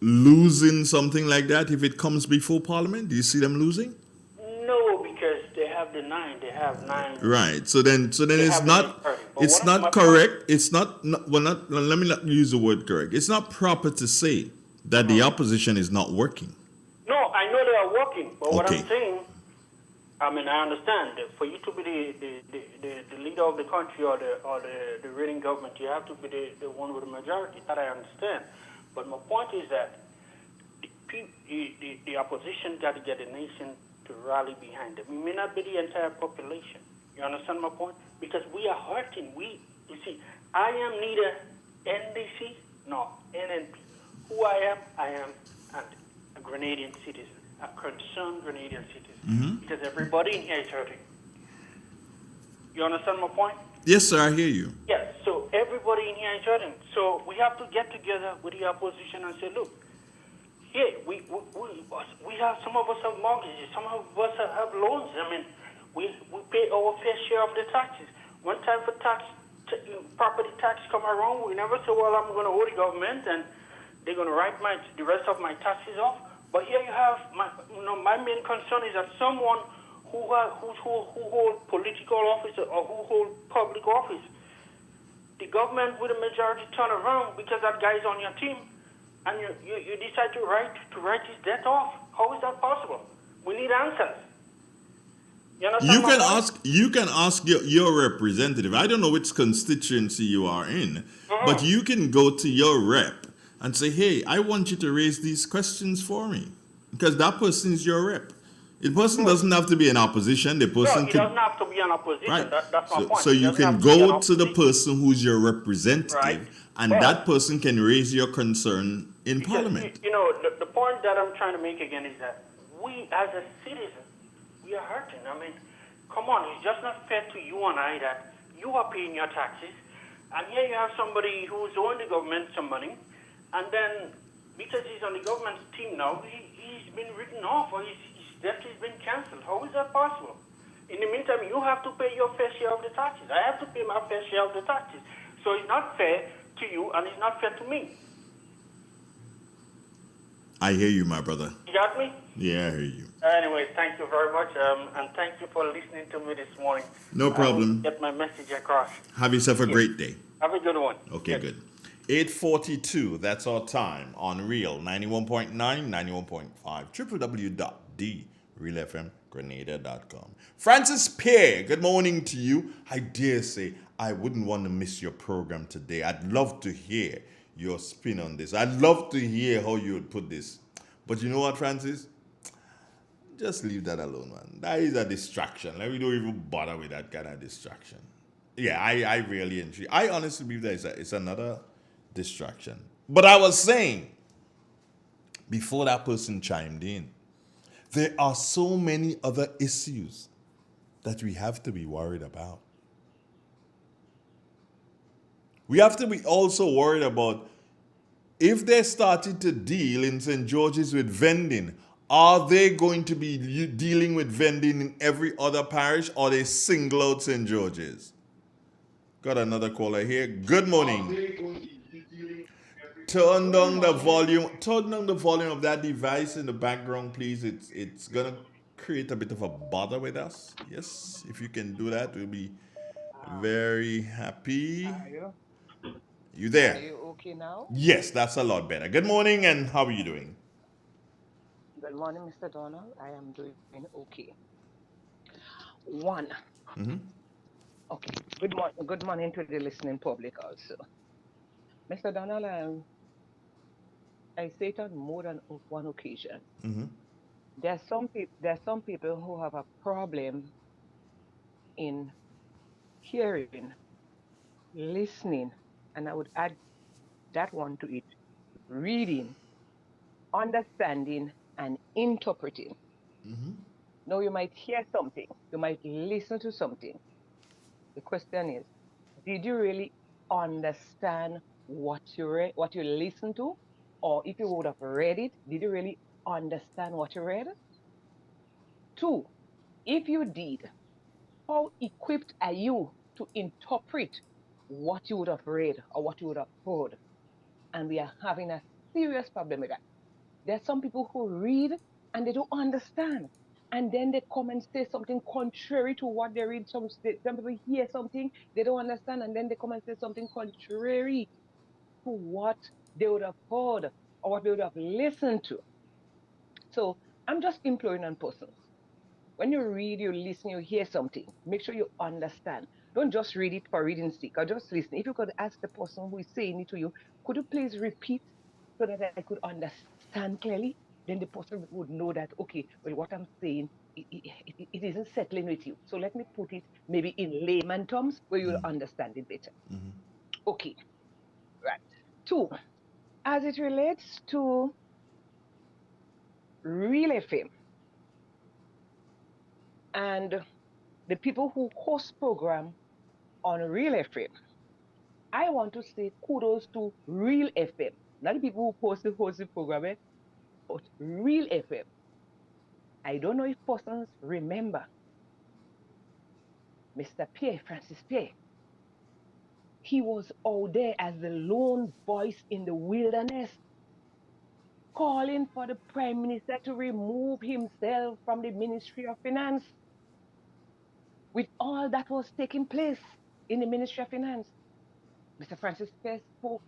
losing something like that if it comes before Parliament? Do you see them losing? No, because they have the 9. They have 9. Right. So then it's not correct. It's not let me not use the word correct. It's not proper to say that the opposition is not working. No, I know they are working. But what Okay. I'm saying, I mean, I understand that for you to be the leader of the country or the ruling government, you have to be the one with the majority. That I understand. But my point is that the opposition got to get the nation to rally behind them. It may not be the entire population. You understand my point? Because we are hurting. You see, I am neither NDC nor NNP. Who I am a Grenadian citizen, a concerned Grenadian citizen. Because everybody in here is hurting. You understand my point? Yes, sir, I hear you. Yes, so everybody in here is hurting. So we have to get together with the opposition and say, look, yeah, we have, some of us have mortgages, some of us have loans. I mean, we pay our fair share of the taxes. One time for property tax come around, we never say, well, I'm going to owe the government and they're going to write the rest of my taxes off. But here you have, my main concern is that someone who hold political office or who hold public office, the government with a majority turn around because that guy is on your team, and you decide to write his debt off. How is that possible? We need answers. You can ask your representative. I don't know which constituency you are in, but you can go to your rep and say, hey, I want you to raise these questions for me. Because that person is your rep. The person doesn't have to be in opposition. The person doesn't have to be in opposition. Right. That's my point. So you can go to the person who's your representative, and that person can raise your concern in Parliament. The point that I'm trying to make again is that we, as a citizen, we are hurting. I mean, come on, it's just not fair to you and I that you are paying your taxes, and here you have somebody who's owing the government some money, and then because he's on the government's team now, he's been written off, or his debt has been cancelled. How is that possible? In the meantime, you have to pay your fair share of the taxes. I have to pay my fair share of the taxes. So it's not fair to you, and it's not fair to me. I hear you, my brother. You got me? Yeah, I hear you. Anyway, thank you very much, and thank you for listening to me this morning. No problem. Get my message across. Have yourself a great day. Have a good one. Okay, good. 8:42, that's our time on Real 91.9, 91.5, www.therealfmgrenada.com. Francis Pierre, good morning to you. I dare say I wouldn't want to miss your program today. I'd love to hear your spin on this. I'd love to hear how you would put this. But you know what, Francis? Just leave that alone, man. That is a distraction. Like, we don't even bother with that kind of distraction. Yeah, I really enjoy. I honestly believe that it's another distraction. But I was saying, before that person chimed in, there are so many other issues that we have to be worried about. We have to be also worried about if they started to deal in St. George's with vending, are they going to be dealing with vending in every other parish, or they single out St. George's? Got another caller here. Good morning. Turn down the volume. Turn down the volume of that device in the background, please. It's gonna create a bit of a bother with us. Yes, if you can do that, we'll be very happy. You there? Are you okay now? Yes, that's a lot better. Good morning, and how are you doing? Good morning, Mr. Donald. I am doing okay. One. Okay. Good morning to the listening public also. Mr. Donald, I say it on more than one occasion. There are some people who have a problem in hearing, listening, and I would add that one to it, reading, understanding, and interpreting. Now, you might hear something, you might listen to something. The question is, did you really understand what you listened to? Or if you would have read it, did you really understand what you read? 2, if you did, how equipped are you to interpret what you would have read or what you would have heard? And we are having a serious problem with that. There are some people who read and they don't understand. And then they come and say something contrary to what they read. Some people hear something, they don't understand, and then they come and say something contrary to what they would have heard or what they would have listened to. So I'm just imploring on persons. When you read, you listen, you hear something, make sure you understand. Don't just read it for reading's sake or just listen. If you could ask the person who is saying it to you, could you please repeat so that I could understand clearly? Then the person would know that, okay, well, what I'm saying, it isn't settling with you. So let me put it maybe in layman terms where you'll understand it better. Okay, right. 2, as it relates to real FM and the people who host program on Real FM, I want to say kudos to Real FM, not the people who host the program, but Real FM. I don't know if persons remember Mr. Pierre, Francis Pierre. He was out there as the lone voice in the wilderness, calling for the Prime Minister to remove himself from the Ministry of Finance. With all that was taking place in the Ministry of Finance, Mr. Francis Pierre spoke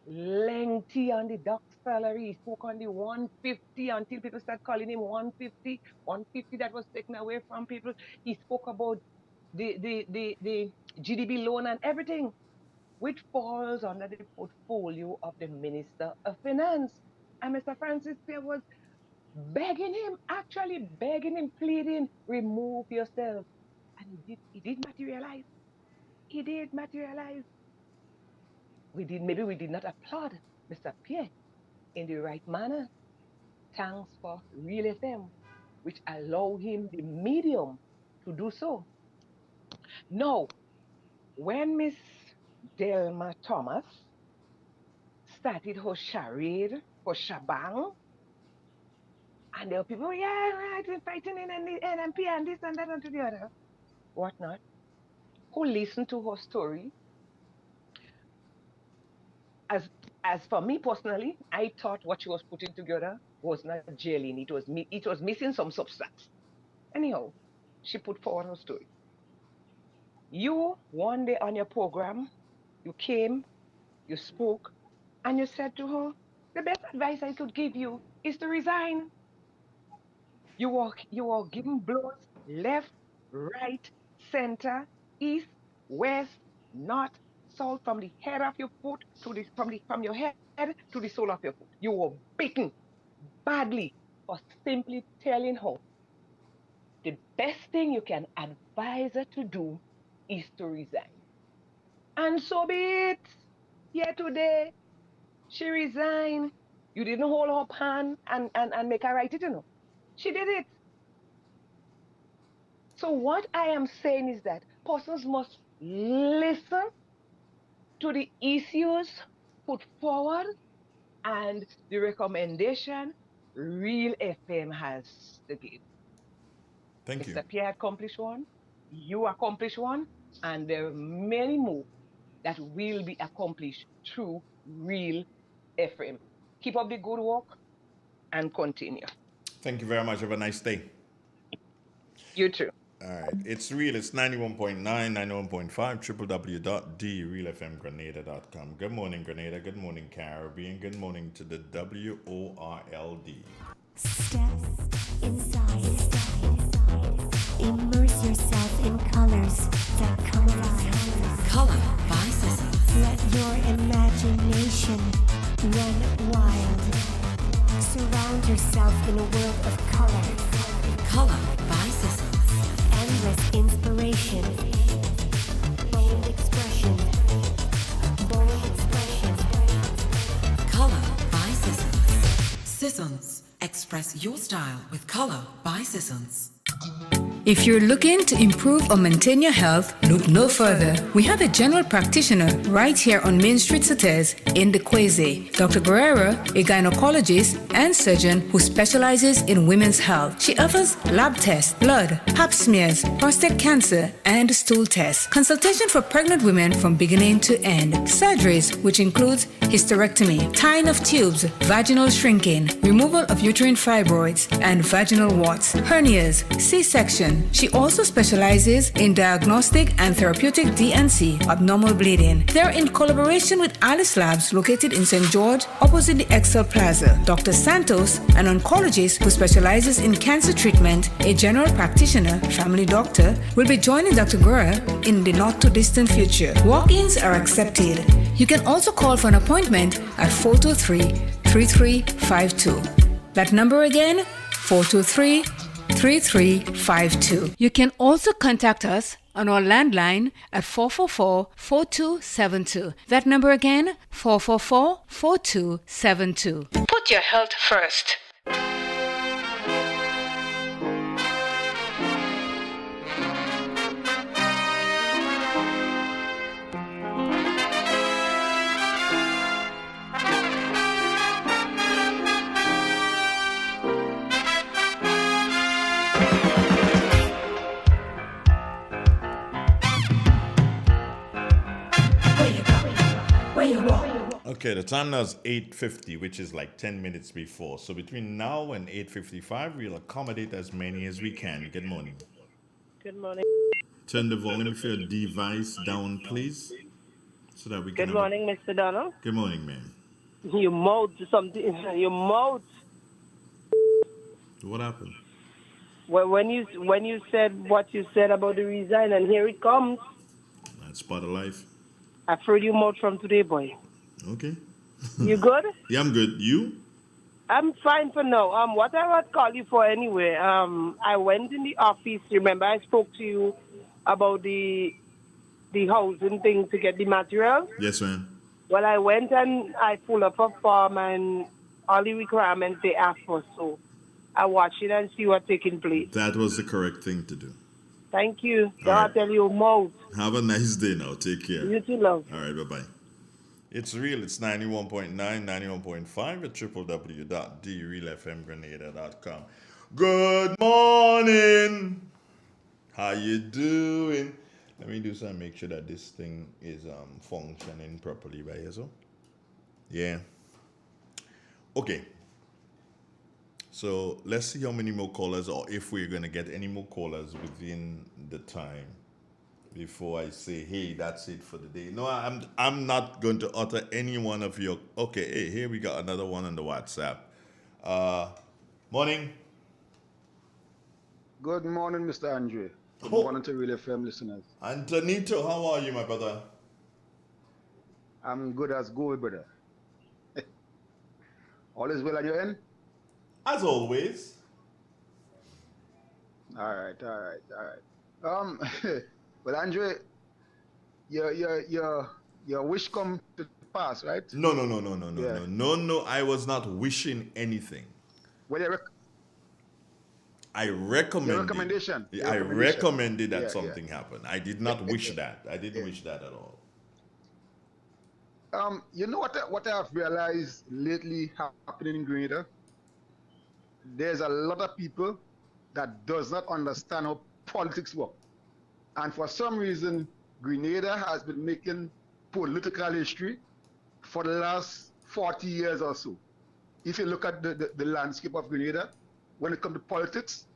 lengthy on the doc salary. He spoke on the 150 until people start calling him 150 that was taken away from people. He spoke about the GDP loan and everything, which falls under the portfolio of the Minister of Finance. And Mr. Francis Pierre was begging him, actually begging him, pleading, remove yourself. And he did materialize. He did materialize. Maybe we did not applaud Mr. Pierre in the right manner. Thanks for Real FM, which allow him the medium to do so. Now, when Miss Delma Thomas started her charade, her shabang, and there were people, yeah, right, we're fighting in the NMP and this and that and to the other, whatnot, who listened to her story. As for me personally, I thought what she was putting together was not gelling. It was missing some substance. Anyhow, she put forward her story. You, one day on your program, you came, you spoke, and you said to her, the best advice I could give you is to resign. You were giving blows left, right, center, east, west, north, south, from the head of your foot to from your head to the sole of your foot. You were beaten badly for simply telling her the best thing you can advise her to do is to resign. And so be it. Here today, she resigned. You didn't hold her hand and make her write it, She did it. So what I am saying is that persons must listen to the issues put forward and the recommendation Real FM has to give. Thank you. Mr. Pierre accomplished one, you accomplished one, and there are many more that will be accomplished through Real FM. Keep up the good work and continue. Thank you very much. Have a nice day. You too. All right. It's Real. It's 91.9, 91.5, www.realfmgrenada.com. Good morning, Grenada. Good morning, Caribbean. Good morning to the WORLD. Step inside. Immerse yourself in colors that come alive. Color by Seasons. Let your imagination run wild. Surround yourself in a world of color. Color by Seasons. Endless inspiration. Bold expression. Bold expression. Color by Seasons. Seasons. Express your style with Color by Seasons. If you're looking to improve or maintain your health, look no further. We have a general practitioner right here on Main Street, Sauters in the Quasi. Dr. Guerrero, a gynecologist and surgeon who specializes in women's health. She offers lab tests, blood, pap smears, prostate cancer, and stool tests. Consultation for pregnant women from beginning to end. Surgeries, which includes hysterectomy, tying of tubes, vaginal shrinking, removal of uterine fibroids and vaginal warts, hernias, C-section, physician. She also specializes in diagnostic and therapeutic DNC, abnormal bleeding. They're in collaboration with Alice Labs, located in St. George, opposite the Excel Plaza. Dr. Santos, an oncologist who specializes in cancer treatment, a general practitioner, family doctor, will be joining Dr. Guerra in the not-too-distant future. Walk-ins are accepted. You can also call for an appointment at 423-3352. That number again, 423-3352. You can also contact us on our landline at 444-4272. That number again, 444-4272. Put your health first. Okay, the time now is 8:50, which is like 10 minutes before. So between now and 8:55, we'll accommodate as many as we can. Good morning. Good morning. Turn the volume of your device down, please, so that we can. Good morning, Mr. Donald. Good morning, ma'am. You mouthed something. You mouthed. What happened? Well, when you said what you said about the resign, and here it comes. That's part of life. I've heard you mouth from today, boy. Okay. You good? Yeah, I'm good. You? I'm fine for now. What I would call you for anyway, I went in the office. Remember, I spoke to you about the housing thing to get the material? Yes, ma'am. Well, I went and I pulled up a form and all the requirements they asked for. So I watch it and see what's taking place. That was the correct thing to do. Thank you. All right. I'll tell you more. Have a nice day now. Take care. You too, love. All right, bye-bye. It's real. It's 91.9, 91.5 at www.therealfmgrenada.com. Good morning. How you doing? Let me do something. Make sure that this thing is functioning properly by here. So, yeah. Okay. So let's see how many more callers, or if we're gonna get any more callers within the time before I say, hey, that's it for the day. No, I'm not going to utter any one of your. Okay, hey, here we got another one on the WhatsApp. Morning. Good morning, Mr. Andre. Good morning to Real FM listeners. Antonito, how are you, my brother? I'm good as gold, brother. All is well on your end? As always. All right. Well, Andre, your wish come to pass, right? No. I was not wishing anything. Well, I recommended. Your recommendation. I recommended that something happen. I did not wish that. I didn't wish that at all. You know what I have realized lately happening in Grenada? There's a lot of people that does not understand how politics work. And for some reason, Grenada has been making political history for the last 40 years or so. If you look at the landscape of Grenada, when it comes to politics,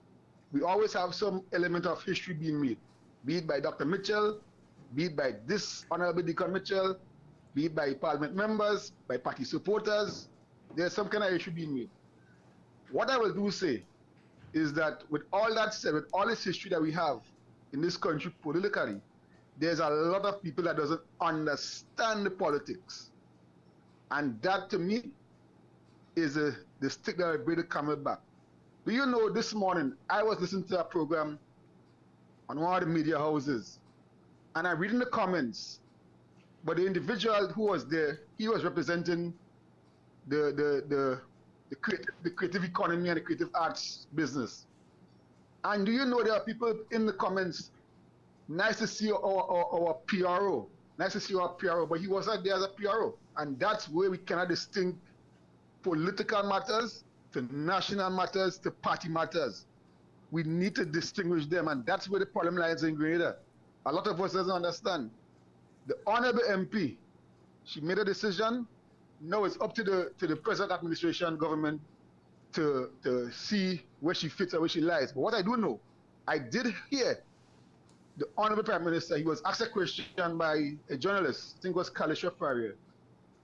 we always have some element of history being made, be it by Dr. Mitchell, be it by this Honorable Deacon Mitchell, be it by parliament members, by party supporters. There's some kind of issue being made. What I will do say is that with all that said, with all this history that we have in this country politically, there's a lot of people that doesn't understand the politics. And that to me is the stick that will bring the camel back. Do you know, this morning, I was listening to a program on one of the media houses, and I'm reading the comments, but the individual who was there, he was representing the creative economy and the creative arts business. And do you know there are people in the comments, nice to see our PRO, nice to see our PRO, but he wasn't there as a PRO. And that's where we cannot distinguish political matters to national matters to party matters. We need to distinguish them, and that's where the problem lies in Grenada. A lot of us doesn't understand. The Honorable MP, she made a decision. Now it's up to the present administration government to see where she fits or where she lies. But what I do know, I did hear the Honorable Prime Minister, he was asked a question by a journalist, I think it was Kalisha Faria,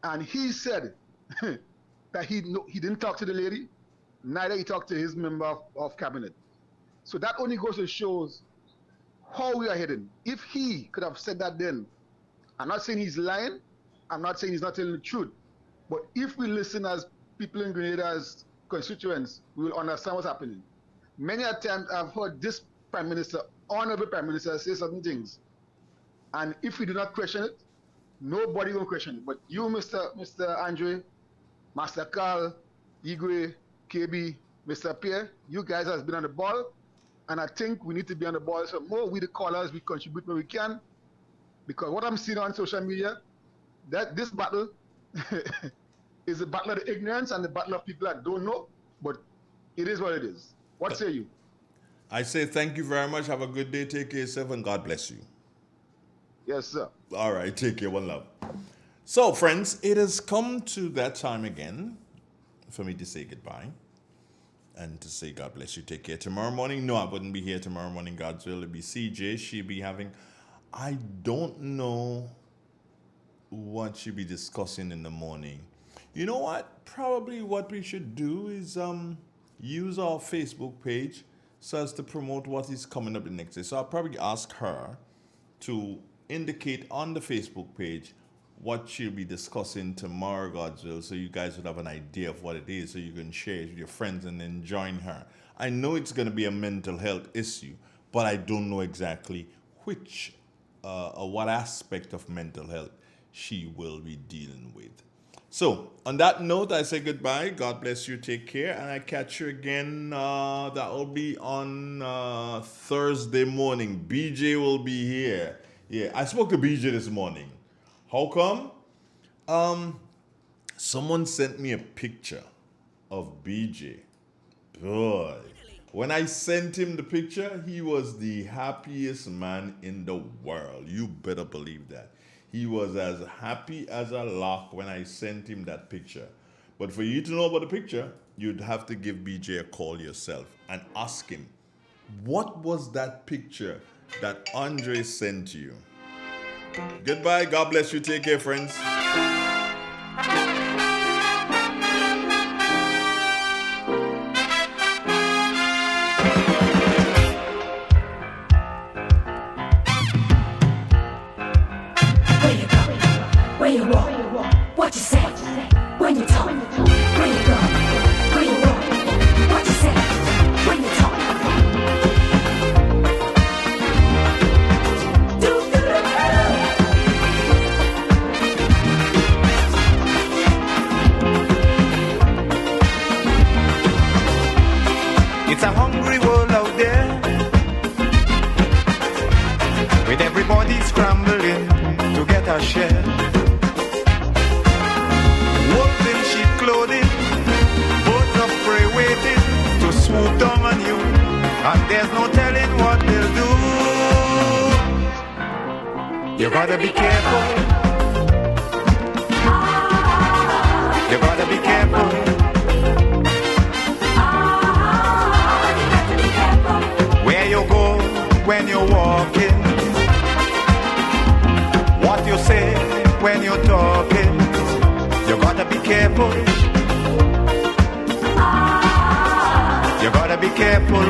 and he said that he didn't talk to the lady, neither he talked to his member of cabinet. So that only goes to show how we are heading. If he could have said that then, I'm not saying he's lying, I'm not saying he's not telling the truth, but if we listen as people in Grenada, as constituents, we will understand what's happening. Many a times I've heard this Prime Minister, Honorable Prime Minister, say certain things, and if we do not question it, nobody will question it. But you, Mr. Andre, Master Carl, Igwe, KB, Mr. Pierre, you guys have been on the ball, and I think we need to be on the ball. So more we the callers, we contribute where we can, because what I'm seeing on social media, that this battle is a battle of the ignorance and the battle of people that don't know, but it is what it is. What say you? I say thank you very much. Have a good day. Take care of yourself, and God bless you. Yes, sir. All right. Take care. One love. So, friends, it has come to that time again for me to say goodbye and to say God bless you. Take care. Tomorrow morning, no, I wouldn't be here tomorrow morning. God's will. It'll be CJ. She'll be having, I don't know what she'll be discussing in the morning. You know what? Probably what we should do is use our Facebook page so as to promote what is coming up the next day. So I'll probably ask her to indicate on the Facebook page what she'll be discussing tomorrow, God's will, so you guys would have an idea of what it is, so you can share it with your friends and then join her. I know it's going to be a mental health issue, but I don't know exactly which or what aspect of mental health she will be dealing with. So, on that note, I say goodbye. God bless you. Take care. And I catch you again. That will be on Thursday morning. BJ will be here. Yeah, I spoke to BJ this morning. How come? Someone sent me a picture of BJ. Boy, when I sent him the picture, he was the happiest man in the world. You better believe that. He was as happy as a lark when I sent him that picture. But for you to know about the picture, you'd have to give BJ a call yourself and ask him, what was that picture that Andre sent you? Goodbye. God bless you. Take care, friends. Where you walk, what you say, when you talk, where you go, where you walk, what you say, when you talk. It's a hungry world out there, with everybody scrambling to get a share. Wolves in sheep clothing, birds of prey waiting to swoop down on you, and there's no telling what they'll do. You gotta be careful. You gotta be careful. Where you go when you're walking, what you say when you're talking. You gotta be careful. You gotta be careful.